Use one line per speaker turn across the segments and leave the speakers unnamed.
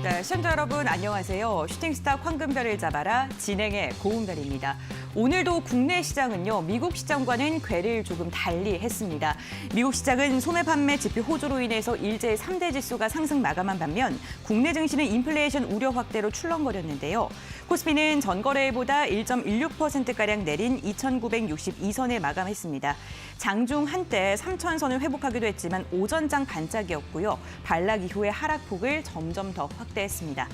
네, 시청자 여러분 안녕하세요. 슈팅스타 황금별을 잡아라 진행의 고은별입니다. 오늘도 국내 시장은요, 미국 시장과는 궤를 조금 달리 했습니다. 미국 시장은 소매 판매 지표 호조로 인해서 일제 3대 지수가 상승 마감한 반면 국내 증시는 인플레이션 우려 확대로 출렁거렸는데요. 코스피는 전거래일보다 1.16%가량 내린 2,962선에 마감했습니다. 장중 한때 3,000선을 회복하기도 했지만 오전장 반짝이었고요. 반락 이후의 하락폭을 점점 더 확대했습니다.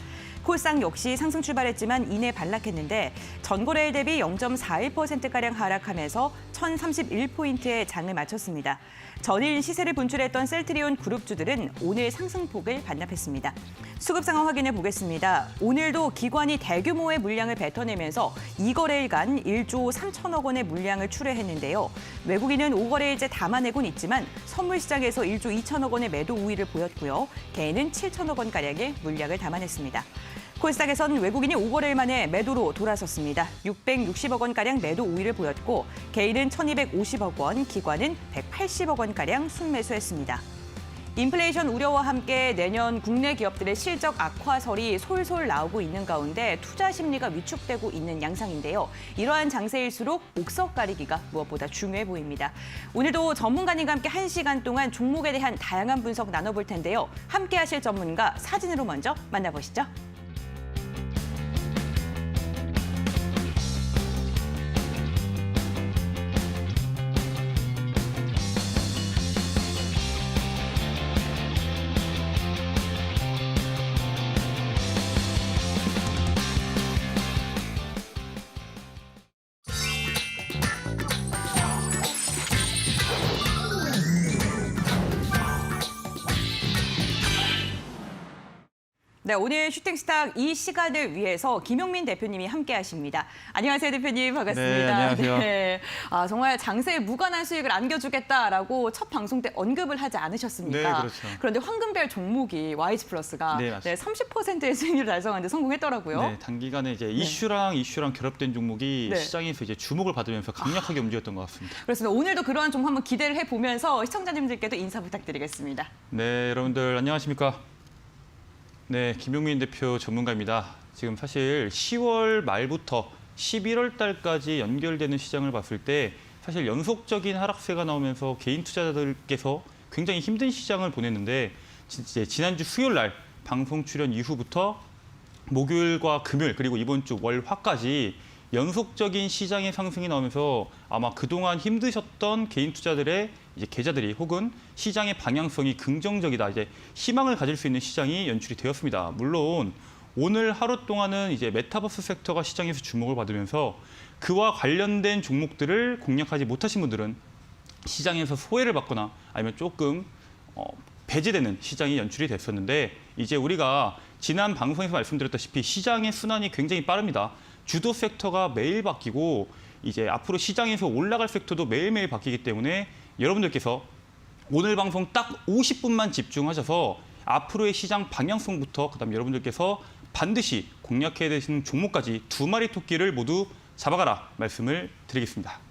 코스닥 역시 상승 출발했지만 이내 반락했는데 전거래일 대비 0.41%가량 하락하면서 1,031포인트의 장을 마쳤습니다. 전일 시세를 분출했던 셀트리온 그룹주들은 오늘 상승폭을 반납했습니다. 수급 상황 확인해 보겠습니다. 오늘도 기관이 대규모의 물량을 뱉어내면서 2거래일간 1조 3천억 원의 물량을 출회했는데요. 외국인은 5거래일째 담아내곤 있지만 선물 시장에서 1조 2천억 원의 매도 우위를 보였고요. 개인은 7천억 원가량의 물량을 담아냈습니다. 코스닥에선 외국인이 5거래일 만에 매도로 돌아섰습니다. 660억 원가량 매도 우위를 보였고 개인은 1,250억 원, 기관은 180억 원가량 순매수했습니다. 인플레이션 우려와 함께 내년 국내 기업들의 실적 악화설이 솔솔 나오고 있는 가운데 투자 심리가 위축되고 있는 양상인데요. 이러한 장세일수록 옥석 가리기가 무엇보다 중요해 보입니다. 오늘도 전문가님과 함께 1시간 동안 종목에 대한 다양한 분석 나눠볼 텐데요. 함께 하실 전문가 사진으로 먼저 만나보시죠. 네, 오늘 슈팅스타 이 시간을 위해서 김용민 대표님이 함께하십니다. 안녕하세요, 대표님. 반갑습니다.
네, 안녕하세요.
네. 정말 장세에 무관한 수익을 안겨주겠다라고 첫 방송 때 언급을 하지 않으셨습니까?
네, 그렇죠.
그런데 황금별 종목이 YG 플러스가
네, 맞습니다.
30%의 수익률을 달성하는데 성공했더라고요.
네, 단기간에 이제 이슈랑 결합된 종목이
네.
시장에서 이제 주목을 받으면서 강력하게 움직였던 것 같습니다.
그렇습니다. 오늘도 그러한 종목 한번 기대를 해보면서 시청자님들께도 인사 부탁드리겠습니다.
네, 여러분들 안녕하십니까? 네, 김용민 대표 전문가입니다. 지금 사실 10월 말부터 11월 달까지 연결되는 시장을 봤을 때 사실 연속적인 하락세가 나오면서 개인 투자자들께서 굉장히 힘든 시장을 보냈는데 지난주 수요일 날 방송 출연 이후부터 목요일과 금요일 그리고 이번 주 월, 화까지 연속적인 시장의 상승이 나오면서 아마 그동안 힘드셨던 개인 투자들의 이제 계좌들이 혹은 시장의 방향성이 긍정적이다, 이제 희망을 가질 수 있는 시장이 연출이 되었습니다. 물론 오늘 하루 동안은 이제 메타버스 섹터가 시장에서 주목을 받으면서 그와 관련된 종목들을 공략하지 못하신 분들은 시장에서 소외를 받거나 아니면 조금 배제되는 시장이 연출이 됐었는데 이제 우리가 지난 방송에서 말씀드렸다시피 시장의 순환이 굉장히 빠릅니다. 주도 섹터가 매일 바뀌고 이제 앞으로 시장에서 올라갈 섹터도 매일매일 바뀌기 때문에 여러분들께서 오늘 방송 딱 50분만 집중하셔서 앞으로의 시장 방향성부터 그다음에 여러분들께서 반드시 공략해야 되는 종목까지 2마리 토끼를 모두 잡아가라 말씀을 드리겠습니다.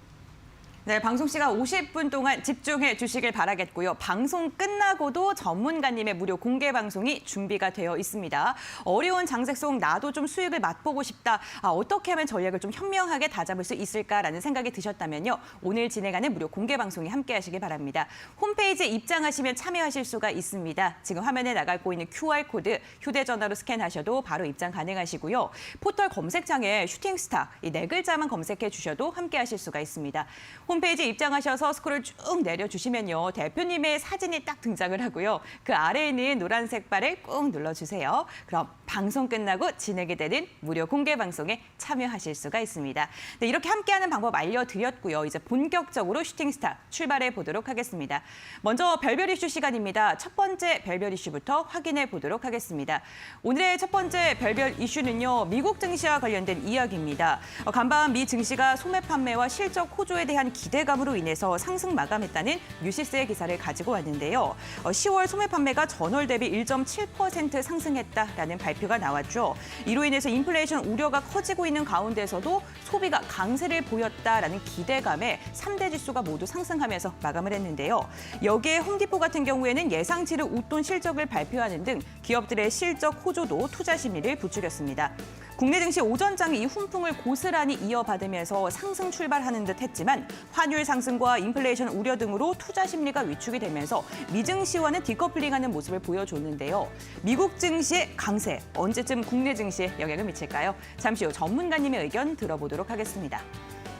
네, 방송 시간 50분 동안 집중해 주시길 바라겠고요. 방송 끝나고도 전문가님의 무료 공개 방송이 준비가 되어 있습니다. 어려운 장세 속 나도 좀 수익을 맛보고 싶다. 어떻게 하면 전략을 좀 현명하게 다잡을 수 있을까라는 생각이 드셨다면요. 오늘 진행하는 무료 공개 방송에 함께 하시길 바랍니다. 홈페이지에 입장하시면 참여하실 수가 있습니다. 지금 화면에 나가고 있는 QR코드 휴대전화로 스캔하셔도 바로 입장 가능하시고요. 포털 검색창에 슈팅스타 이 네 글자만 검색해 주셔도 함께 하실 수가 있습니다. 홈페이지 입장하셔서 스크롤 쭉 내려주시면요. 대표님의 사진이 딱 등장을 하고요. 그 아래에 있는 노란색 바를 꾹 눌러주세요. 그럼 방송 끝나고 진행이 되는 무료 공개 방송에 참여하실 수가 있습니다. 네, 이렇게 함께하는 방법 알려드렸고요. 이제 본격적으로 슈팅스타 출발해 보도록 하겠습니다. 먼저 별별 이슈 시간입니다. 첫 번째 별별 이슈부터 확인해 보도록 하겠습니다. 오늘의 첫 번째 별별 이슈는요. 미국 증시와 관련된 이야기입니다. 간밤 미 증시가 소매 판매와 실적 호조에 대한 기대감으로 인해서 상승 마감했다는 뉴시스의 기사를 가지고 왔는데요. 10월 소매 판매가 전월 대비 1.7% 상승했다라는 발표가 나왔죠. 이로 인해서 인플레이션 우려가 커지고 있는 가운데서도 소비가 강세를 보였다라는 기대감에 3대 지수가 모두 상승하면서 마감을 했는데요. 여기에 홈디포 같은 경우에는 예상치를 웃돈 실적을 발표하는 등 기업들의 실적 호조도 투자 심리를 부추겼습니다. 국내 증시 오전장이 이 훈풍을 고스란히 이어받으면서 상승 출발하는 듯 했지만 환율 상승과 인플레이션 우려 등으로 투자 심리가 위축이 되면서 미증시와는 디커플링하는 모습을 보여줬는데요. 미국 증시의 강세, 언제쯤 국내 증시에 영향을 미칠까요? 잠시 후 전문가님의 의견 들어보도록 하겠습니다.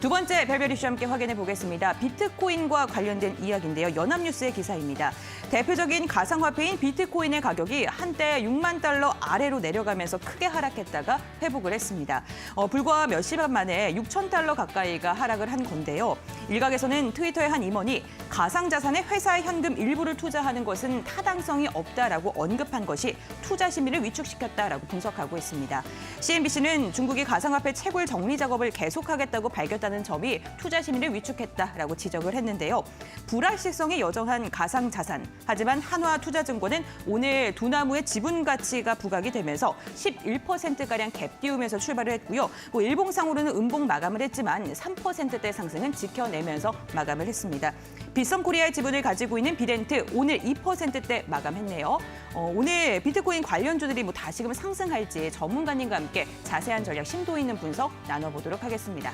두 번째 별별 이슈 함께 확인해 보겠습니다. 비트코인과 관련된 이야기인데요. 연합뉴스의 기사입니다. 대표적인 가상화폐인 비트코인의 가격이 한때 6만 달러 아래로 내려가면서 크게 하락했다가 회복을 했습니다. 불과 몇 시간 만에 6천 달러 가까이가 하락을 한 건데요. 일각에서는 트위터의 한 임원이 가상자산에 회사의 현금 일부를 투자하는 것은 타당성이 없다라고 언급한 것이 투자 심리를 위축시켰다라고 분석하고 있습니다. CNBC는 중국이 가상화폐 채굴 정리 작업을 계속하겠다고 밝혔다는 점이 투자 심리를 위축했다라고 지적을 했는데요. 불확실성이 여전한 가상자산. 하지만 한화투자증권은 오늘 두나무의 지분 가치가 부각이 되면서 11%가량 갭 띄우면서 출발을 했고요. 일봉상으로는 음봉 마감을 했지만 3%대 상승은 지켜내면서 마감을 했습니다. 빗썸코리아의 지분을 가지고 있는 비덴트 오늘 2%대 마감했네요. 오늘 비트코인 관련주들이 다시금 상승할지 전문가님과 함께 자세한 전략 심도 있는 분석 나눠보도록 하겠습니다.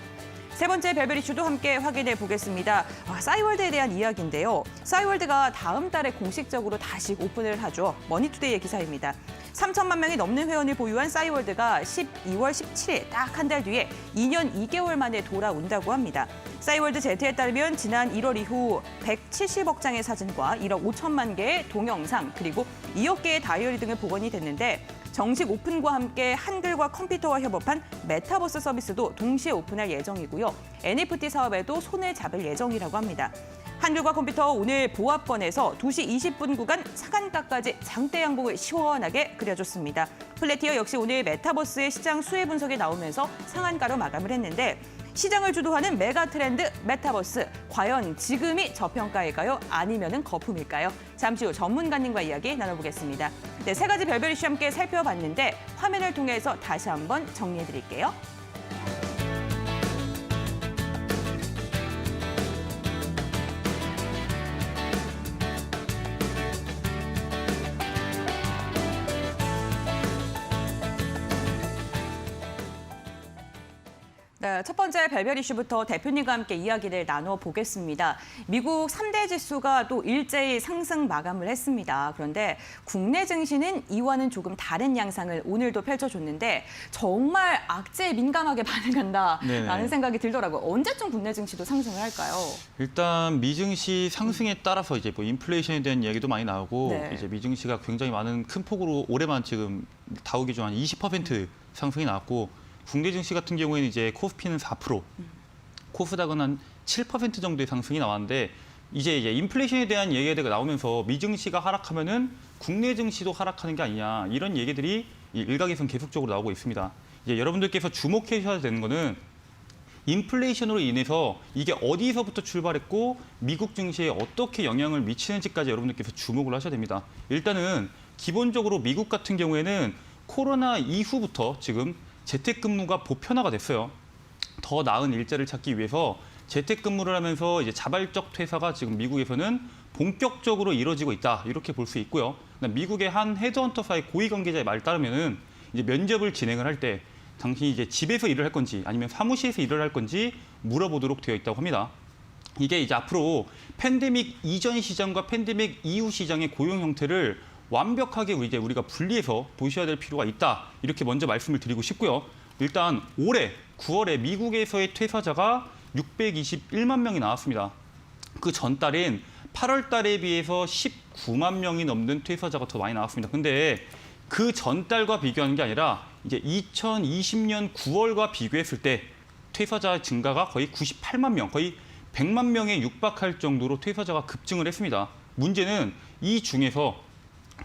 세 번째 별별 이슈도 함께 확인해 보겠습니다. 싸이월드에 대한 이야기인데요. 싸이월드가 다음 달에 공식적으로 다시 오픈을 하죠. 머니투데이의 기사입니다. 3천만 명이 넘는 회원을 보유한 싸이월드가 12월 17일 딱 한 달 뒤에 2년 2개월 만에 돌아온다고 합니다. 싸이월드 Z에 따르면 지난 1월 이후 170억 장의 사진과 1억 5천만 개의 동영상 그리고 2억 개의 다이어리 등을 복원이 됐는데 정식 오픈과 함께 한글과 컴퓨터와 협업한 메타버스 서비스도 동시에 오픈할 예정이고요. NFT 사업에도 손을 잡을 예정이라고 합니다. 한글과 컴퓨터 오늘 보합권에서 2시 20분 구간 상한가까지 장대 양봉을 시원하게 그려줬습니다. 플래티어 역시 오늘 메타버스의 시장 수혜 분석이 나오면서 상한가로 마감을 했는데 시장을 주도하는 메가 트렌드 메타버스. 과연 지금이 저평가일까요? 아니면은 거품일까요? 잠시 후 전문가님과 이야기 나눠보겠습니다. 네, 세 가지 별별 이슈 함께 살펴봤는데 화면을 통해서 다시 한번 정리해드릴게요. 네, 첫 번째 별별 이슈부터 대표님과 함께 이야기를 나눠보겠습니다. 미국 3대 지수가 또 일제히 상승 마감을 했습니다. 그런데 국내 증시는 이와는 조금 다른 양상을 오늘도 펼쳐줬는데 정말 악재에 민감하게 반응한다라는 생각이 들더라고요. 언제쯤 국내 증시도 상승을 할까요?
일단 미증시 상승에 따라서 이제 인플레이션에 대한 이야기도 많이 나오고
네.
이제 미증시가 굉장히 많은 큰 폭으로 올해만 지금 다우 기준 한 20% 상승이 나왔고 국내 증시 같은 경우에는 이제 코스피는 4%, 코스닥은 한 7% 정도의 상승이 나왔는데 이제 인플레이션에 대한 얘기가 나오면서 미증시가 하락하면은 국내 증시도 하락하는 게 아니냐 이런 얘기들이 일각에서는 계속적으로 나오고 있습니다. 이제 여러분들께서 주목하셔야 되는 거는 인플레이션으로 인해서 이게 어디서부터 출발했고 미국 증시에 어떻게 영향을 미치는지까지 여러분들께서 주목을 하셔야 됩니다. 일단은 기본적으로 미국 같은 경우에는 코로나 이후부터 지금 재택근무가 보편화가 됐어요. 더 나은 일자리를 찾기 위해서 재택근무를 하면서 이제 자발적 퇴사가 지금 미국에서는 본격적으로 이루어지고 있다 이렇게 볼 수 있고요. 미국의 한 헤드헌터사의 고위 관계자의 말 따르면은 이제 면접을 진행을 할 때 당신이 이제 집에서 일을 할 건지 아니면 사무실에서 일을 할 건지 물어보도록 되어 있다고 합니다. 이게 이제 앞으로 팬데믹 이전 시장과 팬데믹 이후 시장의 고용 형태를 완벽하게 우리가 분리해서 보셔야 될 필요가 있다. 이렇게 먼저 말씀을 드리고 싶고요. 일단 올해 9월에 미국에서의 퇴사자가 621만 명이 나왔습니다. 그 전달인 8월 달에 비해서 19만 명이 넘는 퇴사자가 더 많이 나왔습니다. 근데 그 전달과 비교하는 게 아니라 이제 2020년 9월과 비교했을 때 퇴사자 증가가 거의 98만 명, 거의 100만 명에 육박할 정도로 퇴사자가 급증을 했습니다. 문제는 이 중에서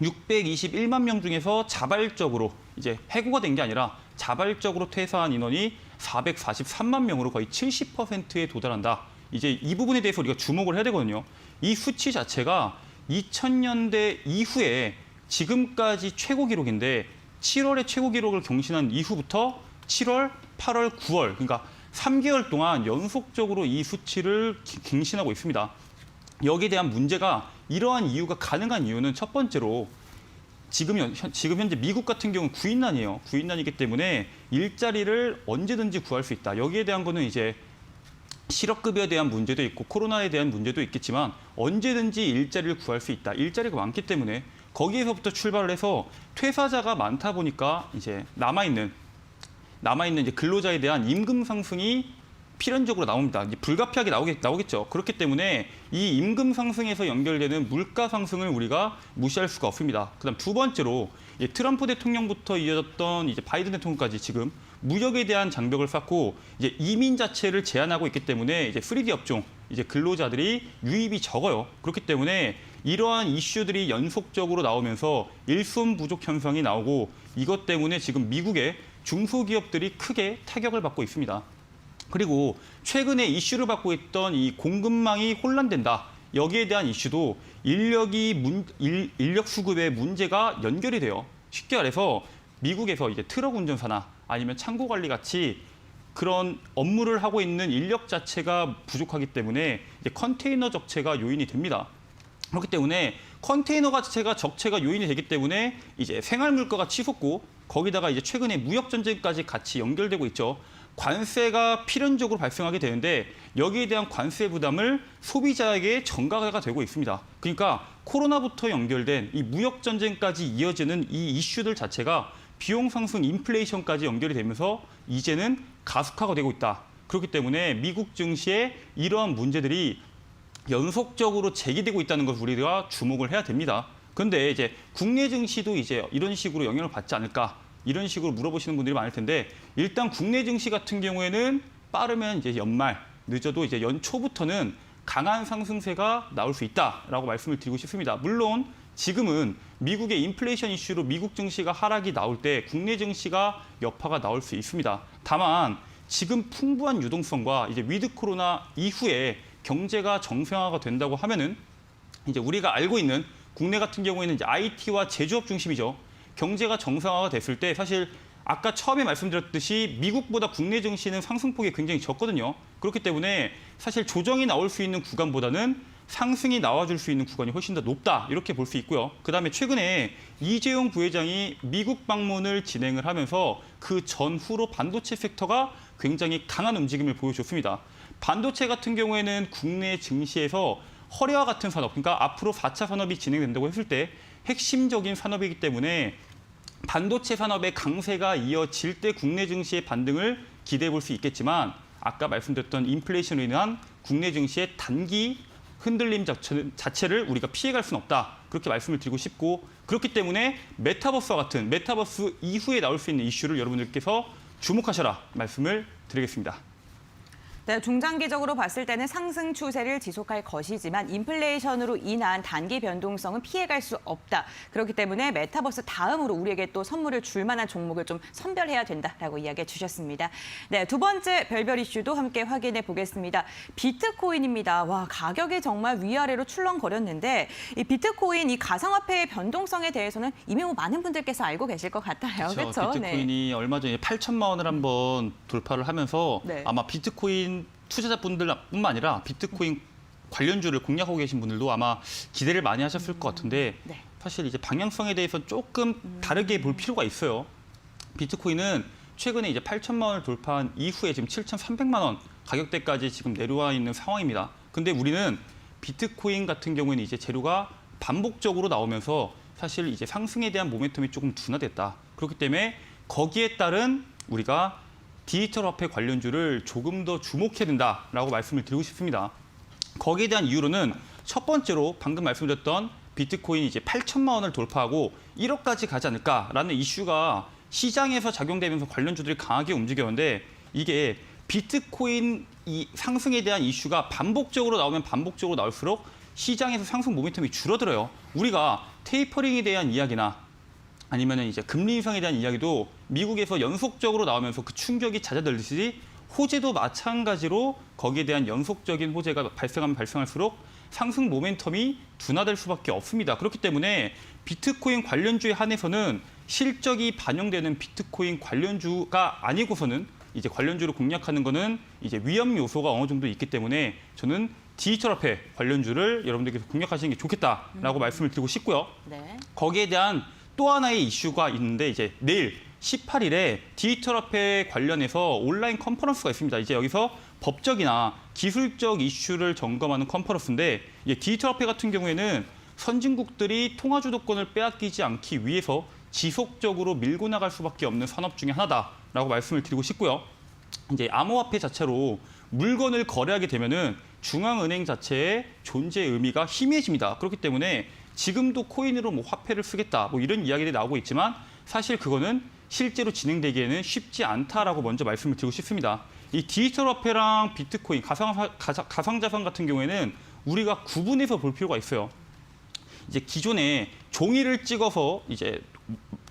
621만 명 중에서 자발적으로 이제 해고가 된 게 아니라 자발적으로 퇴사한 인원이 443만 명으로 거의 70%에 도달한다. 이제 이 부분에 대해서 우리가 주목을 해야 되거든요. 이 수치 자체가 2000년대 이후에 지금까지 최고 기록인데 7월에 최고 기록을 경신한 이후부터 7월, 8월, 9월 그러니까 3개월 동안 연속적으로 이 수치를 갱신하고 있습니다. 여기에 대한 문제가 이러한 이유가 가능한 이유는 첫 번째로 지금 현재 미국 같은 경우는 구인난이에요. 구인난이기 때문에 일자리를 언제든지 구할 수 있다. 여기에 대한 거는 이제 실업급여에 대한 문제도 있고 코로나에 대한 문제도 있겠지만 언제든지 일자리를 구할 수 있다. 일자리가 많기 때문에 거기에서부터 출발을 해서 퇴사자가 많다 보니까 이제 남아있는 이제 근로자에 대한 임금 상승이 필연적으로 나옵니다. 이제 불가피하게 나오겠죠. 그렇기 때문에 이 임금 상승에서 연결되는 물가 상승을 우리가 무시할 수가 없습니다. 그다음 두 번째로 트럼프 대통령부터 이어졌던 이제 바이든 대통령까지 지금 무역에 대한 장벽을 쌓고 이제 이민 자체를 제한하고 있기 때문에 이제 3D 업종 이제 근로자들이 유입이 적어요. 그렇기 때문에 이러한 이슈들이 연속적으로 나오면서 일손 부족 현상이 나오고 이것 때문에 지금 미국의 중소기업들이 크게 타격을 받고 있습니다. 그리고 최근에 이슈를 받고 있던 이 공급망이 혼란된다. 여기에 대한 이슈도 인력 수급에 문제가 연결이 돼요. 쉽게 말해서 미국에서 이제 트럭 운전사나 아니면 창고 관리 같이 그런 업무를 하고 있는 인력 자체가 부족하기 때문에 이제 컨테이너 적체가 요인이 됩니다. 그렇기 때문에 컨테이너 자체가 적체가 요인이 되기 때문에 이제 생활 물가가 치솟고 거기다가 이제 최근에 무역 전쟁까지 같이 연결되고 있죠. 관세가 필연적으로 발생하게 되는데 여기에 대한 관세 부담을 소비자에게 전가가 되고 있습니다. 그러니까 코로나부터 연결된 이 무역 전쟁까지 이어지는 이 이슈들 자체가 비용 상승 인플레이션까지 연결이 되면서 이제는 가속화가 되고 있다. 그렇기 때문에 미국 증시에 이러한 문제들이 연속적으로 제기되고 있다는 것을 우리가 주목을 해야 됩니다. 그런데 이제 국내 증시도 이제 이런 식으로 영향을 받지 않을까? 이런 식으로 물어보시는 분들이 많을 텐데 일단 국내 증시 같은 경우에는 빠르면 이제 연말, 늦어도 이제 연초부터는 강한 상승세가 나올 수 있다라고 말씀을 드리고 싶습니다. 물론 지금은 미국의 인플레이션 이슈로 미국 증시가 하락이 나올 때 국내 증시가 여파가 나올 수 있습니다. 다만 지금 풍부한 유동성과 이제 위드 코로나 이후에 경제가 정상화가 된다고 하면은 이제 우리가 알고 있는 국내 같은 경우에는 이제 IT와 제조업 중심이죠. 경제가 정상화가 됐을 때 사실 아까 처음에 말씀드렸듯이 미국보다 국내 증시는 상승폭이 굉장히 적거든요. 그렇기 때문에 사실 조정이 나올 수 있는 구간보다는 상승이 나와줄 수 있는 구간이 훨씬 더 높다 이렇게 볼 수 있고요. 그다음에 최근에 이재용 부회장이 미국 방문을 진행을 하면서 그 전후로 반도체 섹터가 굉장히 강한 움직임을 보여줬습니다. 반도체 같은 경우에는 국내 증시에서 허리와 같은 산업, 그러니까 앞으로 4차 산업이 진행된다고 했을 때 핵심적인 산업이기 때문에 반도체 산업의 강세가 이어질 때 국내 증시의 반등을 기대해 볼 수 있겠지만 아까 말씀드렸던 인플레이션으로 인한 국내 증시의 단기 흔들림 자체를 우리가 피해갈 수는 없다. 그렇게 말씀을 드리고 싶고 그렇기 때문에 메타버스와 같은 메타버스 이후에 나올 수 있는 이슈를 여러분들께서 주목하셔라 말씀을 드리겠습니다.
네, 중장기적으로 봤을 때는 상승 추세를 지속할 것이지만 인플레이션으로 인한 단기 변동성은 피해갈 수 없다. 그렇기 때문에 메타버스 다음으로 우리에게 또 선물을 줄 만한 종목을 좀 선별해야 된다라고 이야기해 주셨습니다. 네, 두 번째 별별 이슈도 함께 확인해 보겠습니다. 비트코인입니다. 와, 가격이 정말 위아래로 출렁거렸는데 이 비트코인 이 가상화폐의 변동성에 대해서는 이미 많은 분들께서 알고 계실 것 같아요. 그렇죠?
비트코인이 얼마 전에 8천만 원을 한번 돌파를 하면서
네.
아마 비트코인 투자자분들뿐만 아니라 비트코인 관련주를 공략하고 계신 분들도 아마 기대를 많이 하셨을 것 같은데
네.
사실 이제 방향성에 대해서 조금 다르게 볼 필요가 있어요. 비트코인은 최근에 이제 8천만 원을 돌파한 이후에 지금 7,300만 원 가격대까지 지금 내려와 있는 상황입니다. 근데 우리는 비트코인 같은 경우에는 이제 재료가 반복적으로 나오면서 사실 이제 상승에 대한 모멘텀이 조금 둔화됐다. 그렇기 때문에 거기에 따른 우리가 디지털 화폐 관련주를 조금 더 주목해야 된다라고 말씀을 드리고 싶습니다. 거기에 대한 이유로는 첫 번째로 방금 말씀드렸던 비트코인이 이제 8천만 원을 돌파하고 1억까지 가지 않을까라는 이슈가 시장에서 작용되면서 관련주들이 강하게 움직였는데 이게 비트코인 이 상승에 대한 이슈가 반복적으로 나오면 반복적으로 나올수록 시장에서 상승 모멘텀이 줄어들어요. 우리가 테이퍼링에 대한 이야기나 아니면 이제 금리 인상에 대한 이야기도 미국에서 연속적으로 나오면서 그 충격이 잦아들듯이 호재도 마찬가지로 거기에 대한 연속적인 호재가 발생하면 발생할수록 상승 모멘텀이 둔화될 수밖에 없습니다. 그렇기 때문에 비트코인 관련주에 한해서는 실적이 반영되는 비트코인 관련주가 아니고서는 이제 관련주를 공략하는 거는 이제 위험 요소가 어느 정도 있기 때문에 저는 디지털 화폐 관련주를 여러분들께서 공략하시는 게 좋겠다라고 말씀을 드리고 싶고요.
네.
거기에 대한 또 하나의 이슈가 있는데 이제 내일 18일에 디지털 화폐 관련해서 온라인 컨퍼런스가 있습니다. 이제 여기서 법적이나 기술적 이슈를 점검하는 컨퍼런스인데 디지털 화폐 같은 경우에는 선진국들이 통화 주도권을 빼앗기지 않기 위해서 지속적으로 밀고 나갈 수밖에 없는 산업 중에 하나다라고 말씀을 드리고 싶고요. 이제 암호화폐 자체로 물건을 거래하게 되면은 중앙은행 자체의 존재 의미가 희미해집니다. 그렇기 때문에 지금도 코인으로 뭐 화폐를 쓰겠다 뭐 이런 이야기들이 나오고 있지만 사실 그거는 실제로 진행되기에는 쉽지 않다라고 먼저 말씀을 드리고 싶습니다. 이 디지털 화폐랑 비트코인, 가상자산 같은 경우에는 우리가 구분해서 볼 필요가 있어요. 이제 기존에 종이를 찍어서 이제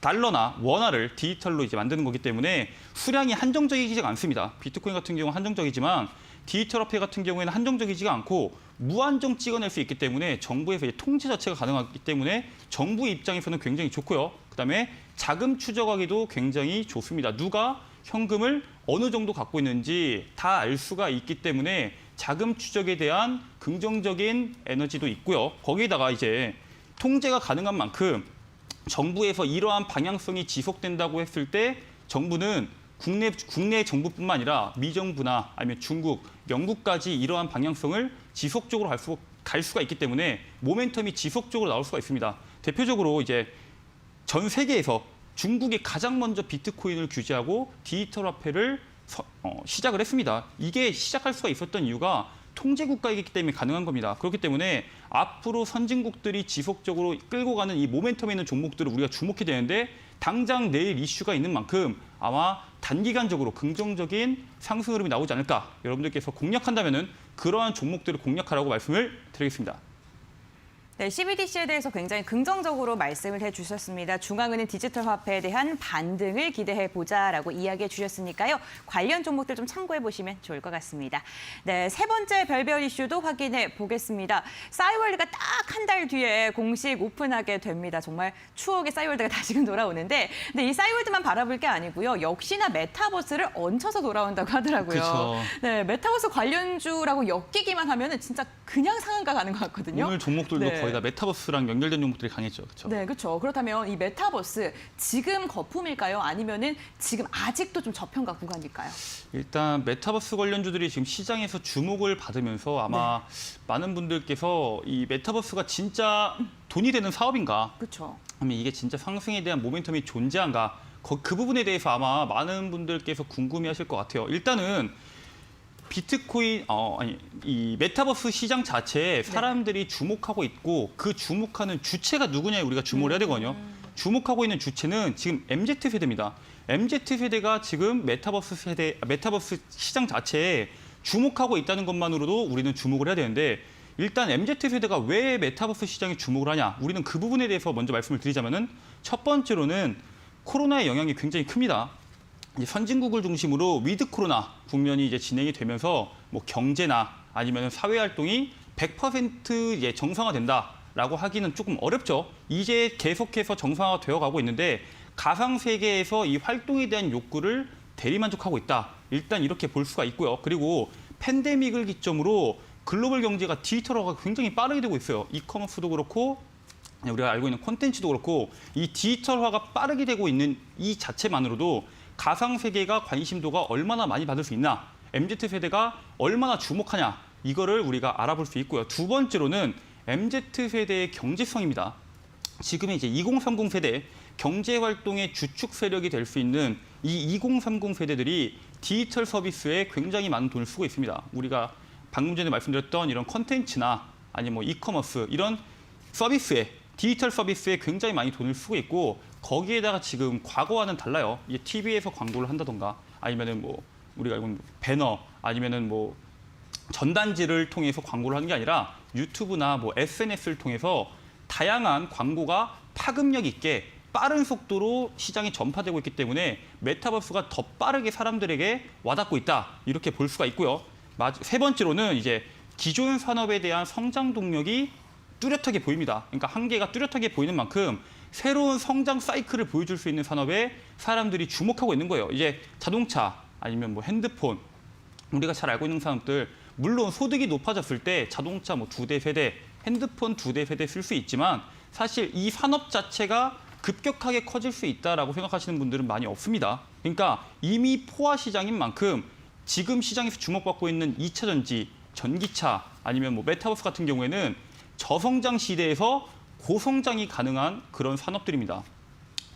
달러나 원화를 디지털로 이제 만드는 거기 때문에 수량이 한정적이지가 않습니다. 비트코인 같은 경우는 한정적이지만 디지털 화폐 같은 경우에는 한정적이지가 않고 무한정 찍어낼 수 있기 때문에 정부에서 통제 자체가 가능하기 때문에 정부 입장에서는 굉장히 좋고요. 그다음에 자금 추적하기도 굉장히 좋습니다. 누가 현금을 어느 정도 갖고 있는지 다 알 수가 있기 때문에 자금 추적에 대한 긍정적인 에너지도 있고요. 거기에다가 이제 통제가 가능한 만큼 정부에서 이러한 방향성이 지속된다고 했을 때 정부는 국내 정부뿐만 아니라 미정부나 아니면 중국, 영국까지 이러한 방향성을 지속적으로 갈 수가 있기 때문에 모멘텀이 지속적으로 나올 수가 있습니다. 대표적으로 이제 전 세계에서 중국이 가장 먼저 비트코인을 규제하고 디지털 화폐를 시작을 했습니다. 이게 시작할 수가 있었던 이유가 통제 국가이기 때문에 가능한 겁니다. 그렇기 때문에 앞으로 선진국들이 지속적으로 끌고 가는 이 모멘텀에 있는 종목들을 우리가 주목해야 되는데 당장 내일 이슈가 있는 만큼 아마 단기간적으로 긍정적인 상승 흐름이 나오지 않을까. 여러분들께서 공략한다면은 그러한 종목들을 공략하라고 말씀을 드리겠습니다.
네, CBDC에 대해서 굉장히 긍정적으로 말씀을 해주셨습니다. 중앙은행 디지털 화폐에 대한 반등을 기대해보자라고 이야기해 주셨으니까요. 관련 종목들 좀 참고해 보시면 좋을 것 같습니다. 네, 세 번째 별별 이슈도 확인해 보겠습니다. 싸이월드가 딱 한 달 뒤에 공식 오픈하게 됩니다. 정말 추억의 싸이월드가 다시금 돌아오는데 근데 이 싸이월드만 바라볼 게 아니고요. 역시나 메타버스를 얹혀서 돌아온다고 하더라고요.
그렇죠.
네, 메타버스 관련주라고 엮이기만 하면은 진짜 그냥 상한가 가는 것 같거든요.
오늘 종목들도
네.
거의 다 메타버스랑 연결된 종목들이 강했죠. 그렇죠?
네, 그렇죠. 그렇다면 이 메타버스 지금 거품일까요? 아니면은 지금 아직도 좀 저평가 구간일까요?
일단 메타버스 관련주들이 지금 시장에서 주목을 받으면서 아마 많은 분들께서 이 메타버스가 진짜 돈이 되는 사업인가?
그렇죠.
아니면 이게 진짜 상승에 대한 모멘텀이 존재한가? 그 부분에 대해서 아마 많은 분들께서 궁금해하실 것 같아요. 일단은 비트코인, 이 메타버스 시장 자체에 사람들이 주목하고 있고 그 주목하는 주체가 누구냐에 우리가 주목을 해야 되거든요. 주목하고 있는 주체는 지금 MZ세대입니다. MZ세대가 지금 메타버스 시장 자체에 주목하고 있다는 것만으로도 우리는 주목을 해야 되는데 일단 MZ세대가 왜 메타버스 시장에 주목을 하냐? 우리는 그 부분에 대해서 먼저 말씀을 드리자면은 첫 번째로는 코로나의 영향이 굉장히 큽니다. 이제 선진국을 중심으로 위드 코로나 국면이 이제 진행이 되면서 뭐 경제나 아니면 사회 활동이 100% 이제 정상화된다라고 하기는 조금 어렵죠. 이제 계속해서 정상화가 되어가고 있는데 가상 세계에서 이 활동에 대한 욕구를 대리만족하고 있다. 일단 이렇게 볼 수가 있고요. 그리고 팬데믹을 기점으로 글로벌 경제가 디지털화가 굉장히 빠르게 되고 있어요. 이커머스도 그렇고 우리가 알고 있는 콘텐츠도 그렇고 이 디지털화가 빠르게 되고 있는 이 자체만으로도 가상 세계가 관심도가 얼마나 많이 받을 수 있나, MZ세대가 얼마나 주목하냐, 이거를 우리가 알아볼 수 있고요. 두 번째로는 MZ세대의 경제성입니다. 지금의 이제 2030 세대 경제 활동의 주축 세력이 될 수 있는 이 2030 세대들이 디지털 서비스에 굉장히 많은 돈을 쓰고 있습니다. 우리가 방금 전에 말씀드렸던 이런 콘텐츠나 아니면 뭐 이커머스 이런 서비스에 디지털 서비스에 굉장히 많이 돈을 쓰고 있고 거기에다가 지금 과거와는 달라요. 이게 TV에서 광고를 한다던가 아니면은 뭐 우리가 알고 있는 배너 아니면은 뭐 전단지를 통해서 광고를 하는 게 아니라 유튜브나 뭐 SNS를 통해서 다양한 광고가 파급력 있게 빠른 속도로 시장이 전파되고 있기 때문에 메타버스가 더 빠르게 사람들에게 와닿고 있다. 이렇게 볼 수가 있고요. 세 번째로는 이제 기존 산업에 대한 성장 동력이 뚜렷하게 보입니다. 그러니까 한계가 뚜렷하게 보이는 만큼 새로운 성장 사이클을 보여줄 수 있는 산업에 사람들이 주목하고 있는 거예요. 이제 자동차 아니면 뭐 핸드폰, 우리가 잘 알고 있는 산업들, 물론 소득이 높아졌을 때 자동차 뭐 2대, 3대, 핸드폰 2대, 3대 쓸 수 있지만 사실 이 산업 자체가 급격하게 커질 수 있다라고 생각하시는 분들은 많이 없습니다. 그러니까 이미 포화 시장인 만큼 지금 시장에서 주목받고 있는 2차 전지, 전기차 아니면 뭐 메타버스 같은 경우에는 저성장 시대에서 고성장이 가능한 그런 산업들입니다.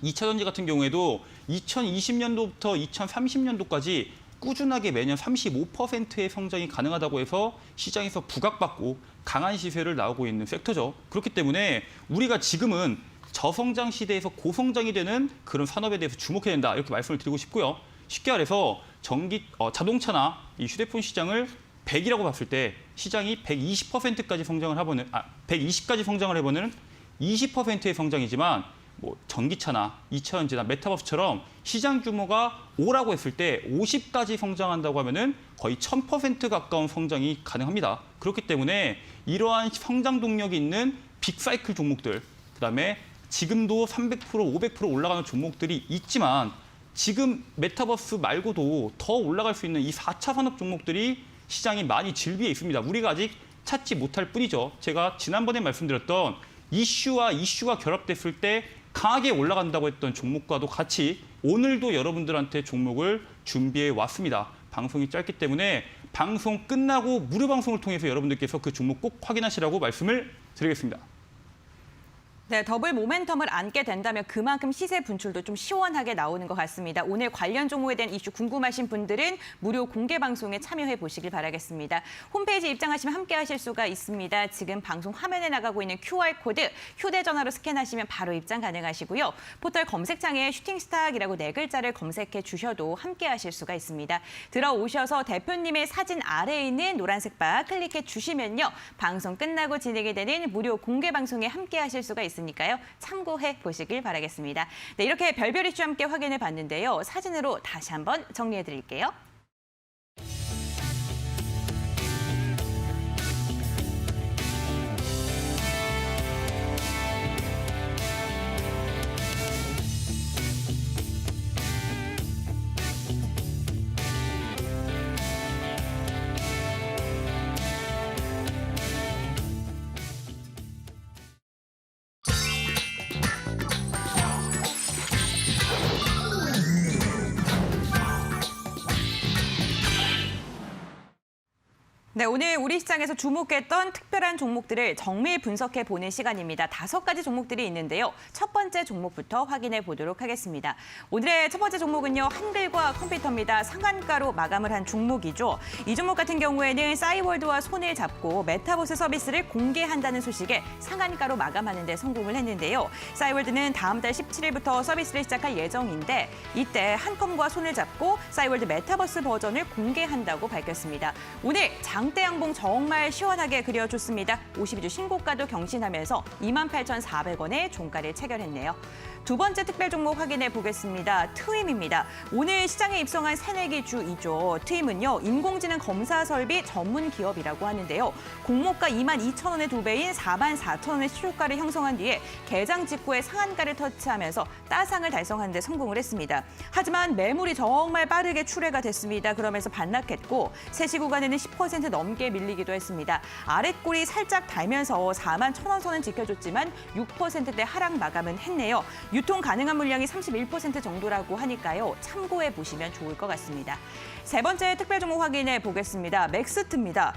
2차 전지 같은 경우에도 2020년도부터 2030년도까지 꾸준하게 매년 35%의 성장이 가능하다고 해서 시장에서 부각받고 강한 시세를 나오고 있는 섹터죠. 그렇기 때문에 우리가 지금은 저성장 시대에서 고성장이 되는 그런 산업에 대해서 주목해야 된다. 이렇게 말씀을 드리고 싶고요. 쉽게 말해서 자동차나 이 휴대폰 시장을 100이라고 봤을 때 시장이 120%까지 성장을 해보는 120까지 성장을 해보는 20%의 성장이지만 뭐 전기차나 2차 전지나 메타버스처럼 시장 규모가 5라고 했을 때 50까지 성장한다고 하면은 거의 1000% 가까운 성장이 가능합니다. 그렇기 때문에 이러한 성장 동력이 있는 빅사이클 종목들, 그다음에 지금도 300%, 500% 올라가는 종목들이 있지만 지금 메타버스 말고도 더 올라갈 수 있는 이 4차 산업 종목들이 시장이 많이 질비해 있습니다. 우리가 아직 찾지 못할 뿐이죠. 제가 지난번에 말씀드렸던 이슈가 결합됐을 때 강하게 올라간다고 했던 종목과도 같이 오늘도 여러분들한테 종목을 준비해 왔습니다. 방송이 짧기 때문에 방송 끝나고 무료 방송을 통해서 여러분들께서 그 종목 꼭 확인하시라고 말씀을 드리겠습니다.
네, 더블 모멘텀을 안게 된다면 그만큼 시세 분출도 좀 시원하게 나오는 것 같습니다. 오늘 관련 종목에 대한 이슈 궁금하신 분들은 무료 공개 방송에 참여해 보시길 바라겠습니다. 홈페이지 입장하시면 함께 하실 수가 있습니다. 지금 방송 화면에 나가고 있는 QR코드 휴대전화로 스캔하시면 바로 입장 가능하시고요. 포털 검색창에 슈팅스탁이라고 4글자를 검색해 주셔도 함께 하실 수가 있습니다. 들어오셔서 대표님의 사진 아래에 있는 노란색 바 클릭해 주시면요. 방송 끝나고 진행이 되는 무료 공개 방송에 함께 하실 수가 있습니다. 니까요 참고해 보시길 바라겠습니다. 네, 이렇게 별별 이슈 함께 확인해 봤는데요. 사진으로 다시 한번 정리해 드릴게요. 네, 오늘 우리 시장에서 주목했던 특별한 종목들을 정밀 분석해 보는 시간입니다. 5가지 종목들이 있는데요. 첫 번째 종목부터 확인해 보도록 하겠습니다. 오늘의 첫 번째 종목은요. 한글과 컴퓨터입니다. 상한가로 마감을 한 종목이죠. 이 종목 같은 경우에는 싸이월드와 손을 잡고 메타버스 서비스를 공개한다는 소식에 상한가로 마감하는 데 성공을 했는데요. 싸이월드는 다음 달 17일부터 서비스를 시작할 예정인데 이때 한컴과 손을 잡고 싸이월드 메타버스 버전을 공개한다고 밝혔습니다. 오늘 장대 양봉 정말 시원하게 그려줬습니다. 52주 신고가도 경신하면서 28,400원의 종가를 체결했네요. 두 번째 특별 종목 확인해 보겠습니다. 트윈입니다. 오늘 시장에 입성한 새내기주이죠. 트윈은요, 인공지능 검사 설비 전문 기업이라고 하는데요. 공모가 22,000원의 2배인 44,000원의 시초가를 형성한 뒤에 개장 직후에 상한가를 터치하면서 따상을 달성하는 데 성공을 했습니다. 하지만 매물이 정말 빠르게 출회가 됐습니다. 그러면서 반락했고 세시 구간에는 10% 넘게 밀리기도 했습니다. 아랫골이 살짝 달면서 41,000원 선은 지켜줬지만 6%대 하락 마감은 했네요. 유통 가능한 물량이 31% 정도라고 하니까요. 참고해 보시면 좋을 것 같습니다. 세 번째 특별 종목 확인해 보겠습니다. 맥스트입니다.